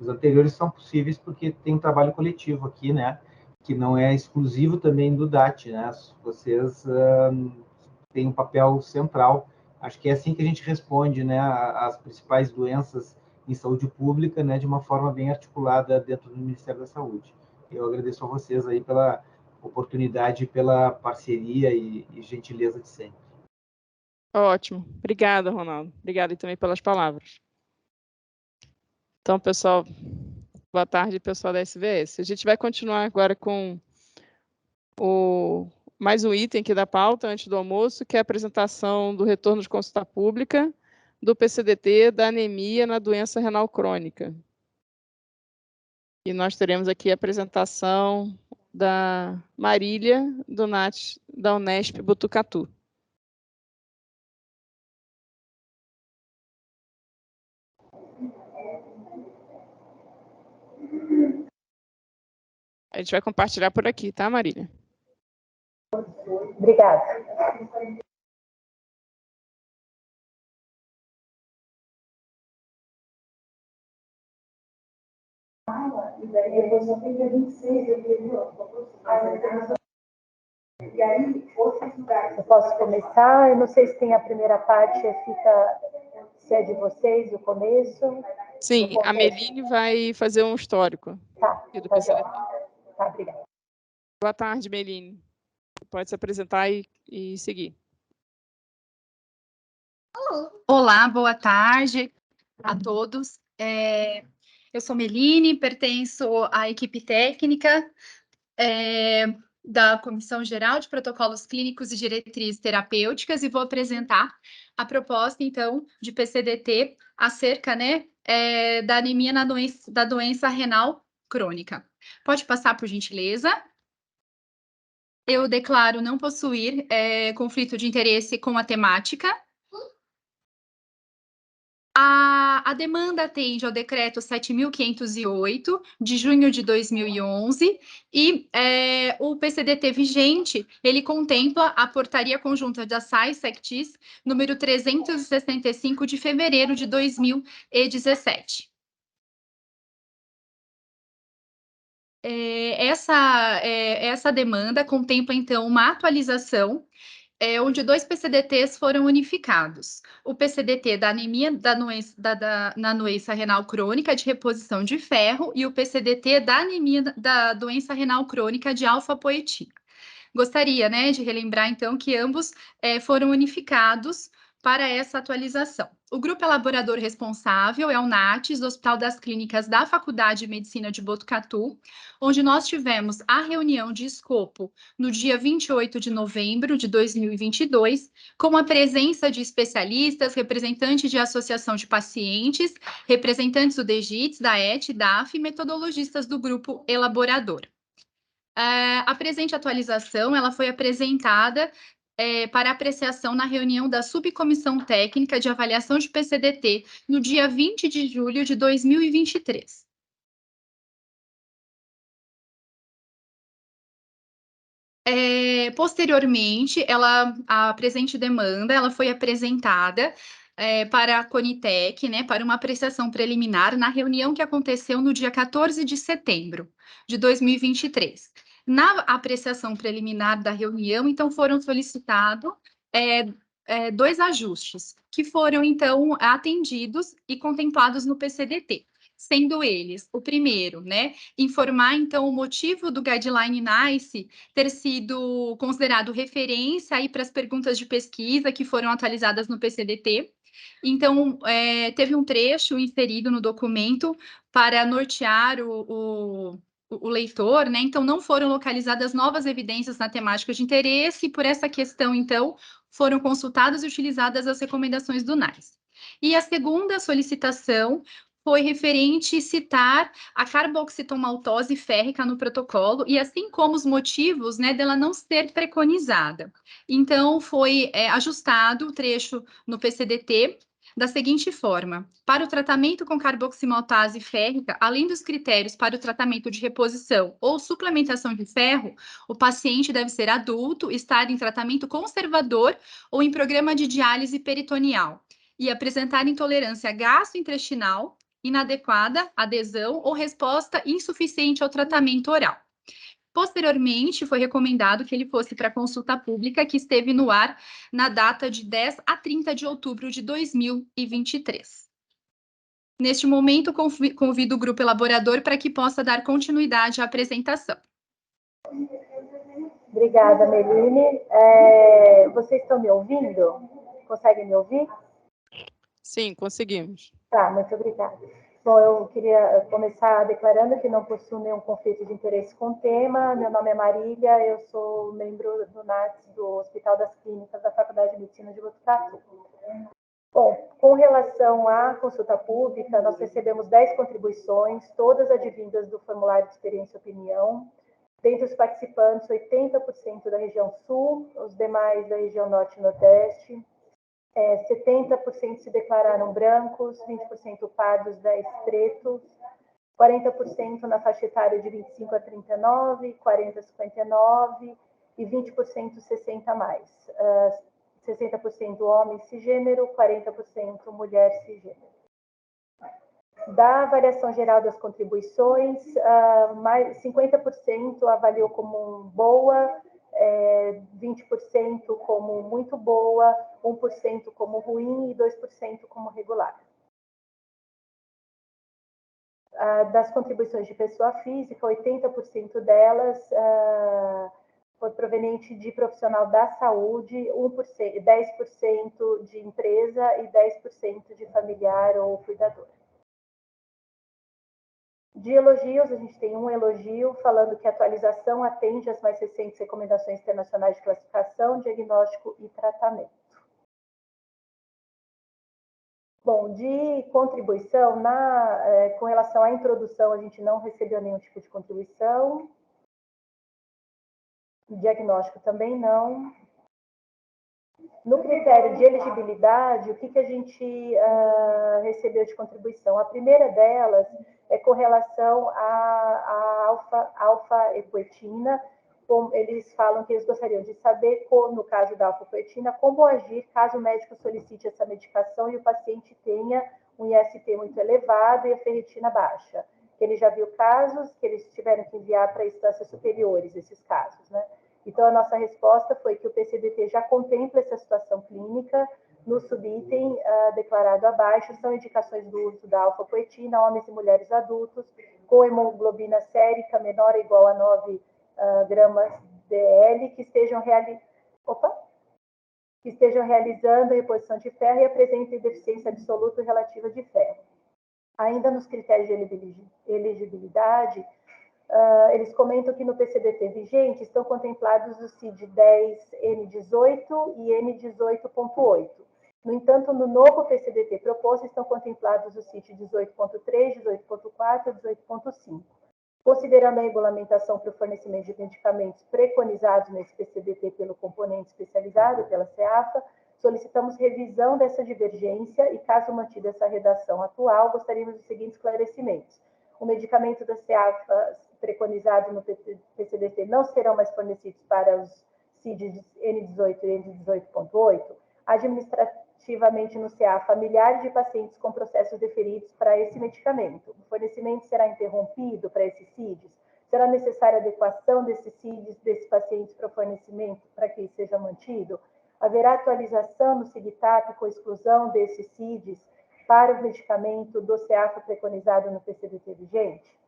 os anteriores são possíveis porque tem um trabalho coletivo aqui, né, que não é exclusivo também do DAT, né, vocês têm um papel central. Acho que é assim que a gente responde, né, às principais doenças em saúde pública, né, de uma forma bem articulada dentro do Ministério da Saúde. Eu agradeço a vocês aí pela oportunidade, pela parceria e gentileza de sempre. Ótimo. Obrigada, Ronaldo. Obrigada também pelas palavras. Então, pessoal, boa tarde, pessoal da SVS. A gente vai continuar agora com mais um item aqui da pauta, antes do almoço, que é a apresentação do retorno de consulta pública do PCDT da anemia na doença renal crônica. E nós teremos aqui a apresentação da Marília Donati, da Unesp Botucatu. A gente vai compartilhar por aqui, tá, Marília? Obrigada. E daí eu só tenho dia 26, eu e aí, outros lugares. Eu posso começar? Eu não sei se tem a primeira parte, se é de vocês, o começo. Sim, a Meline vai fazer um histórico. Tá, do tá, PCDT. Tá, obrigada. Boa tarde, Meline. Pode se apresentar e seguir. Olá, boa tarde a todos. Eu sou Meline, pertenço à equipe técnica da Comissão Geral de Protocolos Clínicos e Diretrizes Terapêuticas e vou apresentar a proposta, então, de PCDT acerca, da anemia da doença renal crônica. Pode passar, por gentileza? Eu declaro não possuir conflito de interesse com a temática. A demanda atende ao decreto 7.508, de junho de 2011, e o PCDT vigente, ele contempla a portaria conjunta da SAI-SECTIS, número 365, de fevereiro de 2017. Essa demanda contempla, então, uma atualização onde 2 PCDTs foram unificados. O PCDT da anemia na doença renal crônica de reposição de ferro e o PCDT da anemia da doença renal crônica de alfa-poetina. Gostaria, de relembrar, então, que ambos foram unificados para essa atualização. O grupo elaborador responsável é o NATES, do Hospital das Clínicas da Faculdade de Medicina de Botucatu, onde nós tivemos a reunião de escopo no dia 28 de novembro de 2022, com a presença de especialistas, representantes de associação de pacientes, representantes do DEGITS, da ET, da AF e metodologistas do grupo elaborador. A presente atualização ela foi apresentada para apreciação na reunião da Subcomissão Técnica de Avaliação de PCDT no dia 20 de julho de 2023. Posteriormente, a presente demanda ela foi apresentada para a Conitec, para uma apreciação preliminar na reunião que aconteceu no dia 14 de setembro de 2023. Na apreciação preliminar da reunião, então, foram solicitados 2 ajustes, que foram, então, atendidos e contemplados no PCDT, sendo eles, o primeiro, informar, então, o motivo do guideline NICE ter sido considerado referência aí para as perguntas de pesquisa que foram atualizadas no PCDT. Então, teve um trecho inserido no documento para nortear o leitor, Então, não foram localizadas novas evidências na temática de interesse, e por essa questão, então, foram consultadas e utilizadas as recomendações do NICE. E a segunda solicitação foi referente a citar a carboxitomaltose férrica no protocolo, e assim como os motivos, dela não ser preconizada. Então, foi ajustado o trecho no PCDT da seguinte forma: para o tratamento com carboximaltase férrica, além dos critérios para o tratamento de reposição ou suplementação de ferro, o paciente deve ser adulto, estar em tratamento conservador ou em programa de diálise peritoneal e apresentar intolerância gastrointestinal inadequada, adesão ou resposta insuficiente ao tratamento oral. Posteriormente, foi recomendado que ele fosse para consulta pública, que esteve no ar na data de 10 a 30 de outubro de 2023. Neste momento, convido o grupo elaborador para que possa dar continuidade à apresentação. Obrigada, Meline. Vocês estão me ouvindo? Conseguem me ouvir? Sim, conseguimos. Tá, muito obrigada. Bom, eu queria começar declarando que não possuo nenhum conflito de interesse com o tema. Meu nome é Marília, eu sou membro do NATES, do Hospital das Clínicas da Faculdade de Medicina de Botucatu. Bom, com relação à consulta pública, nós recebemos 10 contribuições, todas advindas do formulário de experiência e opinião. Dentre os participantes, 80% da região sul, os demais da região norte e nordeste. 70% se declararam brancos, 20% pardos, 10 pretos, 40% na faixa etária de 25 a 39, 40 a 59 e 20% 60 a mais. 60% homem cisgênero, 40% mulher cisgênero. Da avaliação geral das contribuições, mais 50% avaliou como boa, 20% como muito boa, 1% como ruim e 2% como regular. Das contribuições de pessoa física, 80% delas foi proveniente de profissional da saúde, 10% de empresa e 10% de familiar ou cuidador. De elogios, a gente tem um elogio falando que a atualização atende às mais recentes recomendações internacionais de classificação, diagnóstico e tratamento. Bom, de contribuição, com relação à introdução, a gente não recebeu nenhum tipo de contribuição. Diagnóstico também não. No critério de elegibilidade, o que a gente recebeu de contribuição? A primeira delas é com relação à alfa-epoetina. Eles falam que eles gostariam de saber, no caso da alfa-epoetina, como agir caso o médico solicite essa medicação e o paciente tenha um IST muito elevado e a ferritina baixa. Ele já viu casos que eles tiveram que enviar para instâncias superiores, esses casos, né? Então, a nossa resposta foi que o PCDT já contempla essa situação clínica. No subitem declarado abaixo, são indicações do uso da alfa-poetina, homens e mulheres adultos, com hemoglobina sérica menor ou igual a 9 gramas DL, que estejam realizando reposição de ferro e apresentem deficiência absoluta relativa de ferro. Ainda nos critérios de elegibilidade, eles comentam que no PCDT vigente estão contemplados o CID-10, N18 e N18.8. No entanto, no novo PCDT proposto estão contemplados o CID 18.3, 18.4 e 18.5. Considerando a regulamentação para o fornecimento de medicamentos preconizados nesse PCDT pelo componente especializado, pela CEAFA, solicitamos revisão dessa divergência e, caso mantida essa redação atual, gostaríamos dos seguintes esclarecimentos. O medicamento da CEAFA preconizado no PCDT não serão mais fornecidos para os CIDs N18 e N18.8. Administrativamente no CEAFA, milhares de pacientes com processos deferidos para esse medicamento. O fornecimento será interrompido para esses CIDs? Será necessária adequação desses CIDs, desses pacientes para o fornecimento, para que seja mantido? Haverá atualização no CIGTAP com exclusão desses CIDs para o medicamento do CEAFA preconizado no PCDT vigente?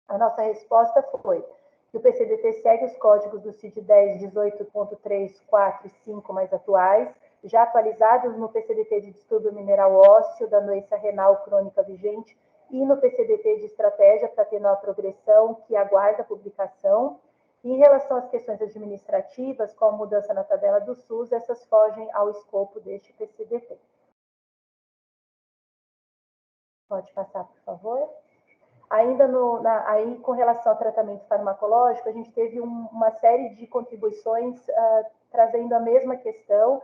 A nossa resposta foi que o PCDT segue os códigos do CID-10, 18.3, 4 e 5 mais atuais, já atualizados no PCDT de distúrbio mineral ósseo da doença renal crônica vigente e no PCDT de estratégia para atenuar a progressão, que aguarda a publicação. E em relação às questões administrativas, com a mudança na tabela do SUS, essas fogem ao escopo deste PCDT. Pode passar, por favor. Ainda aí, com relação ao tratamento farmacológico, a gente teve uma série de contribuições trazendo a mesma questão,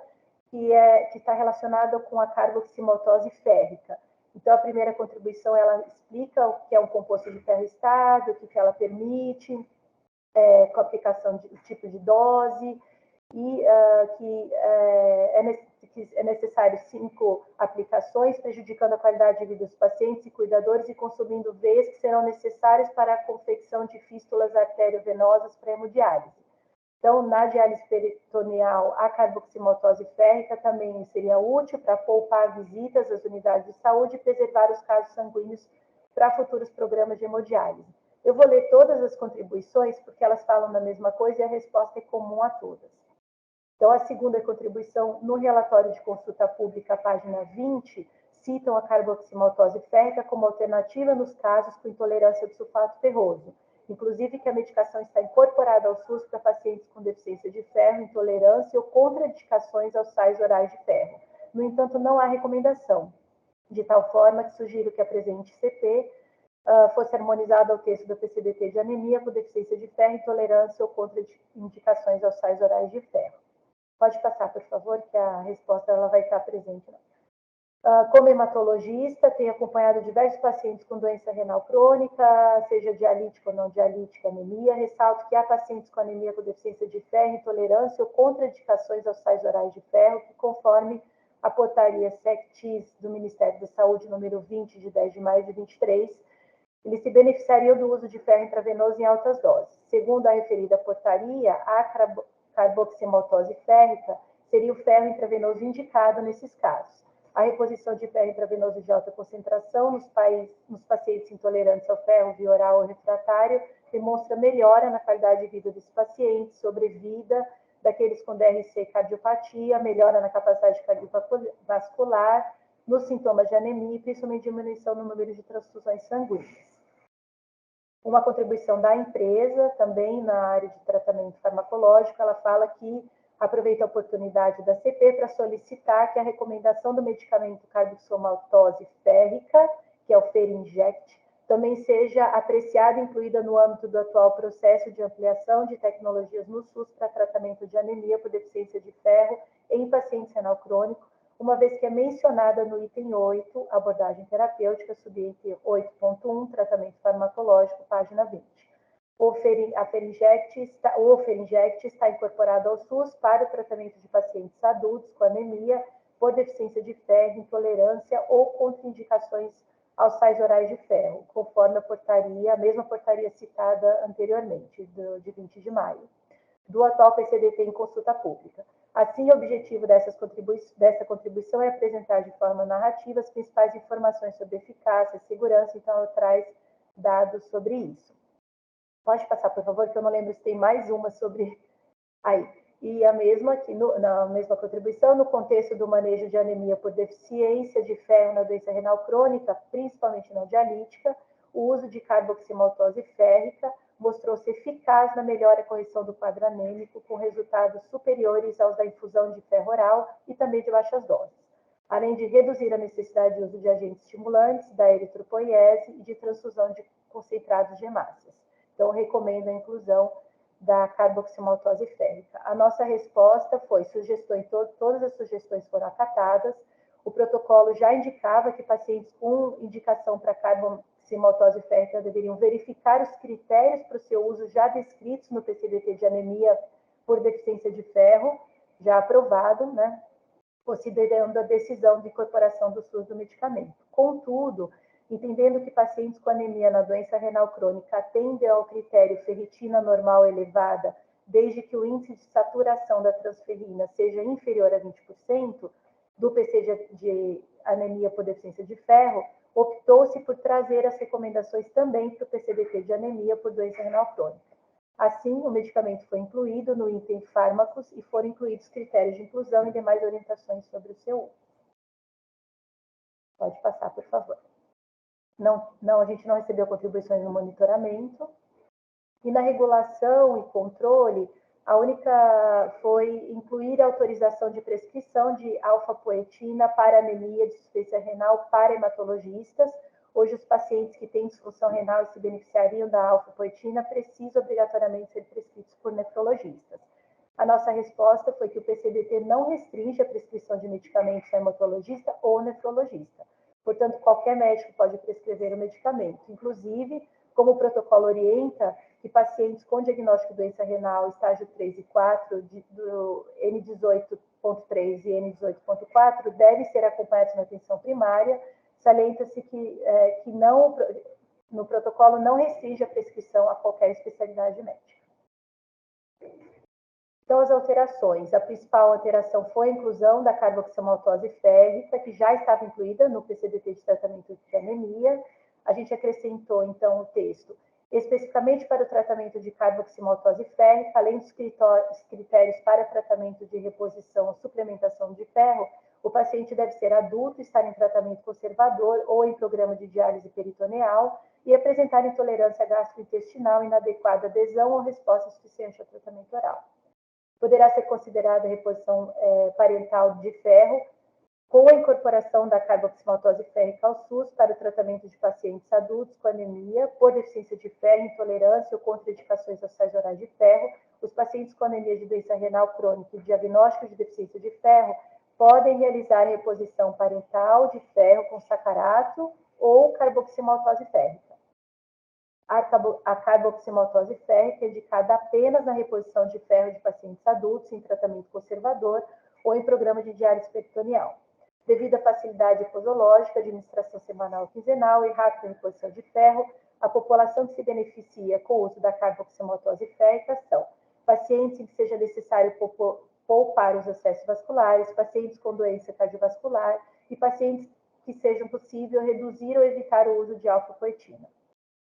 que está relacionada com a carboximaltose férrica. Então, a primeira contribuição, ela explica o que é um composto de ferro estável, o que ela permite, com a aplicação de tipo de dose, e que é necessário 5 aplicações, prejudicando a qualidade de vida dos pacientes e cuidadores e consumindo veias que serão necessárias para a confecção de fístulas arteriovenosas para hemodiálise. Então, na diálise peritoneal, a carboximaltose férrica também seria útil para poupar visitas às unidades de saúde e preservar os casos sanguíneos para futuros programas de hemodiálise. Eu vou ler todas as contribuições, porque elas falam da mesma coisa e a resposta é comum a todas. Então, a segunda contribuição, no relatório de consulta pública, página 20, citam a carboximaltose férrica como alternativa nos casos com intolerância do sulfato ferroso. Inclusive que a medicação está incorporada ao SUS para pacientes com deficiência de ferro, intolerância ou contraindicações aos sais orais de ferro. No entanto, não há recomendação, de tal forma que sugiro que a presente CP fosse harmonizado ao texto do PCDT de anemia por deficiência de ferro, intolerância ou contraindicações aos sais orais de ferro. Pode passar, por favor, que a resposta ela vai estar presente. Como hematologista, tenho acompanhado diversos pacientes com doença renal crônica, seja dialítica ou não dialítica, anemia. Ressalto que há pacientes com anemia com deficiência de ferro, intolerância ou contraindicações aos sais orais de ferro, que, conforme a portaria SECTIS do Ministério da Saúde, número 20, de 10 de maio de 23, eles se beneficiariam do uso de ferro intravenoso em altas doses. Segundo a referida portaria, a carboximaltose férrica seria o ferro intravenoso indicado nesses casos. A reposição de ferro intravenoso de alta concentração nos pacientes intolerantes ao ferro via oral ou refratário demonstra melhora na qualidade de vida desses pacientes, sobrevida daqueles com DRC cardiopatia, melhora na capacidade cardiovascular, nos sintomas de anemia e principalmente diminuição no número de transfusões sanguíneas. Uma contribuição da empresa, também na área de tratamento farmacológico, ela fala que aproveita a oportunidade da CP para solicitar que a recomendação do medicamento carboximaltose férrica, que é o Ferinject, também seja apreciada e incluída no âmbito do atual processo de ampliação de tecnologias no SUS para tratamento de anemia por deficiência de ferro em pacientes renal crônico, uma vez que é mencionada no item 8, abordagem terapêutica, subitem 8.1, tratamento farmacológico, página 20. O Ferinject está incorporado ao SUS para o tratamento de pacientes adultos com anemia por deficiência de ferro, intolerância ou contraindicações aos sais orais de ferro, conforme a mesma portaria citada anteriormente, de 20 de maio, do atual PCDT em consulta pública. Assim, o objetivo dessa contribuição é apresentar de forma narrativa as principais informações sobre eficácia e segurança, então ela traz dados sobre isso. Pode passar, por favor, que eu não lembro se tem mais uma sobre aí. E a mesma aqui, na mesma contribuição, no contexto do manejo de anemia por deficiência de ferro na doença renal crônica, principalmente na dialítica, o uso de carboximaltose férrica mostrou-se eficaz na melhora e correção do quadro anêmico, com resultados superiores aos da infusão de ferro oral e também de baixas doses, além de reduzir a necessidade de uso de agentes estimulantes, da eritropoiese e de transfusão de concentrados de hemácias. Então, recomendo a inclusão da carboximaltose férrica. A nossa resposta foi todas as sugestões foram acatadas. O protocolo já indicava que pacientes com indicação para carboximaltose férrica deveriam verificar os critérios para o seu uso já descritos no PCDT de anemia por deficiência de ferro, já aprovado, né, considerando a decisão de incorporação do SUS do medicamento. Contudo, entendendo que pacientes com anemia na doença renal crônica atendem ao critério ferritina normal elevada, desde que o índice de saturação da transferrina seja inferior a 20%, do PC de anemia por deficiência de ferro, optou-se por trazer as recomendações também para o PCDT de anemia por doença renal crônica. Assim, o medicamento foi incluído no item fármacos e foram incluídos critérios de inclusão e demais orientações sobre o seu uso. Pode passar, por favor. A gente não recebeu contribuições no monitoramento. E na regulação e controle, a única foi incluir a autorização de prescrição de alfapoetina para anemia de insuficiência renal para hematologistas. Hoje, os pacientes que têm disfunção renal e se beneficiariam da alfapoetina precisam obrigatoriamente ser prescritos por nefrologistas. A nossa resposta foi que o PCDT não restringe a prescrição de medicamentos a hematologista ou nefrologista. Portanto, qualquer médico pode prescrever o medicamento. Inclusive, como o protocolo orienta, que pacientes com diagnóstico de doença renal estágio 3 e 4, do N18.3 e N18.4, devem ser acompanhados na atenção primária. Salienta-se que no protocolo não restringe a prescrição a qualquer especialidade médica. Então, as alterações. A principal alteração foi a inclusão da carboximaltose férrica, que já estava incluída no PCDT de tratamento de anemia. A gente acrescentou, então, o texto. Especificamente para o tratamento de carboximaltose férrica, além dos critérios para tratamento de reposição ou suplementação de ferro, o paciente deve ser adulto, estar em tratamento conservador ou em programa de diálise peritoneal e apresentar intolerância gastrointestinal, inadequada adesão ou resposta suficiente ao tratamento oral. Poderá ser considerada a reposição parental de ferro com a incorporação da carboximaltose férrica ao SUS para o tratamento de pacientes adultos com anemia por deficiência de ferro, intolerância ou contraindicações aos sais orais de ferro. Os pacientes com anemia de doença renal crônica e diagnóstico de deficiência de ferro podem realizar reposição parental de ferro com sacarato ou carboximaltose férrica. A carboximaltose férrica é indicada apenas na reposição de ferro de pacientes adultos em tratamento conservador ou em programa de diálise peritoneal. Devido à facilidade posológica, administração semanal ou quinzenal e rápida reposição de ferro, a população que se beneficia com o uso da carboximaltose férrica são pacientes em que seja necessário poupar os acessos vasculares, pacientes com doença cardiovascular e pacientes que seja possível reduzir ou evitar o uso de alfa-poetina.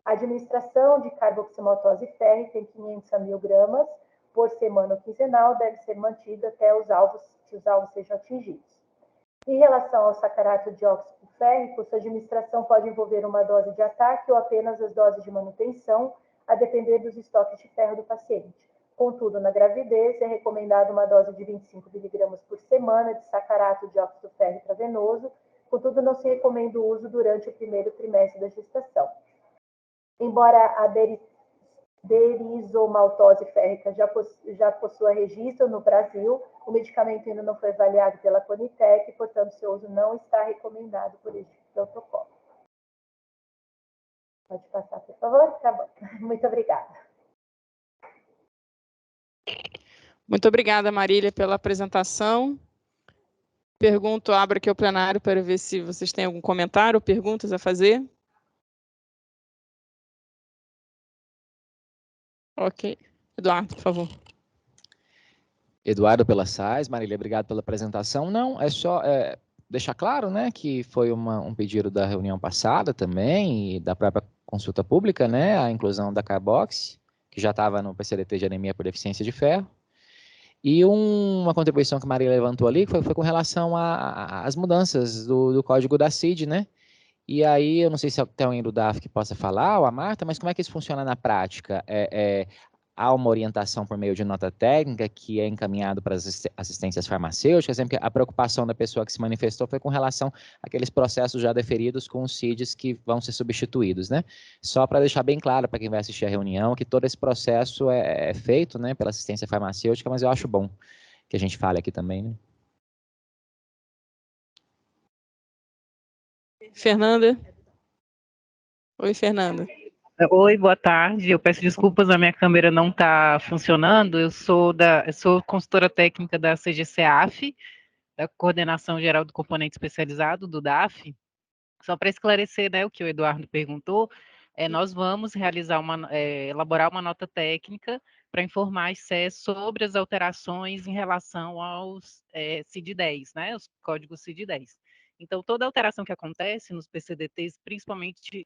A administração de carboximaltose férrica em 500 a 1.000 gramas por semana ou quinzenal deve ser mantida até que os alvos sejam atingidos. Em relação ao sacarato de óxido férrico, sua administração pode envolver uma dose de ataque ou apenas as doses de manutenção, a depender dos estoques de ferro do paciente. Contudo, na gravidez, é recomendada uma dose de 25 mg por semana de sacarato de óxido férrico intravenoso, contudo, não se recomenda o uso durante o primeiro trimestre da gestação. Embora a derizomaltose férrica já possua registro no Brasil, o medicamento ainda não foi avaliado pela Conitec e, portanto, seu uso não está recomendado por este protocolo. Pode passar, por favor? Tá bom. Muito obrigada. Muito obrigada, Marília, pela apresentação. Abro aqui o plenário para ver se vocês têm algum comentário ou perguntas a fazer. Ok. Eduardo, por favor. Eduardo Pelassais, Marília, obrigado pela apresentação. Não, é só deixar claro, né, que foi um pedido da reunião passada também, e da própria consulta pública, né, a inclusão da Carbox, que já estava no PCDT de anemia por deficiência de ferro. E uma contribuição que a Marília levantou ali foi com relação às mudanças do código da CID, né? E aí, eu não sei se tem alguém do DAF que possa falar, ou a Marta, mas como é que isso funciona na prática? Há uma orientação por meio de nota técnica que é encaminhado para as assistências farmacêuticas, sempre a preocupação da pessoa que se manifestou foi com relação àqueles processos já deferidos com os CIDs que vão ser substituídos, né? Só para deixar bem claro para quem vai assistir a reunião que todo esse processo é feito, né, pela assistência farmacêutica, mas eu acho bom que a gente fale aqui também, né? Fernanda. Oi, Fernanda. Oi, boa tarde. Eu peço desculpas, a minha câmera não está funcionando. Eu sou consultora técnica da CGCAF, da Coordenação Geral do Componente Especializado, do DAF. Só para esclarecer, né, o que o Eduardo perguntou, nós vamos elaborar uma nota técnica para informar a SES sobre as alterações em relação aos CID-10, né, os códigos CID-10. Então, toda alteração que acontece nos PCDTs, principalmente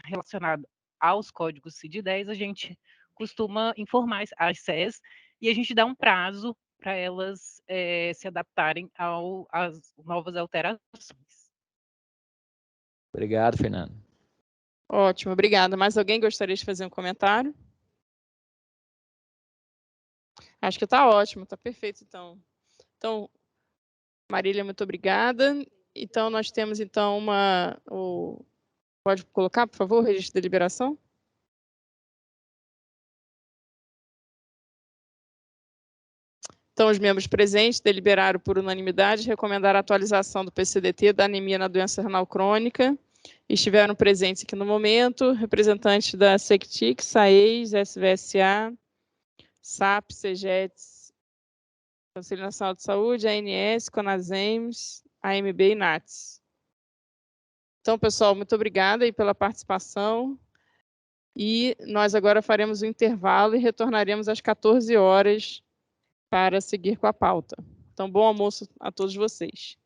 relacionada aos códigos CID-10, a gente costuma informar as SES e a gente dá um prazo para elas se adaptarem às novas alterações. Obrigado, Fernando. Ótimo, obrigada. Mais alguém gostaria de fazer um comentário? Acho que está ótimo, está perfeito, então. Então, Marília, muito obrigada. Então, nós temos, então, Pode colocar, por favor, o registro de deliberação? Então, os membros presentes deliberaram por unanimidade recomendar a atualização do PCDT da anemia na doença renal crônica. Estiveram presentes aqui no momento representantes da SECTIC, SAES, SVSA, SAP, CEGETS, Conselho Nacional de Saúde, ANS, CONASEMS, AMB e NATS. Então, pessoal, muito obrigada aí pela participação. E nós agora faremos um intervalo e retornaremos às 14 horas para seguir com a pauta. Então, bom almoço a todos vocês.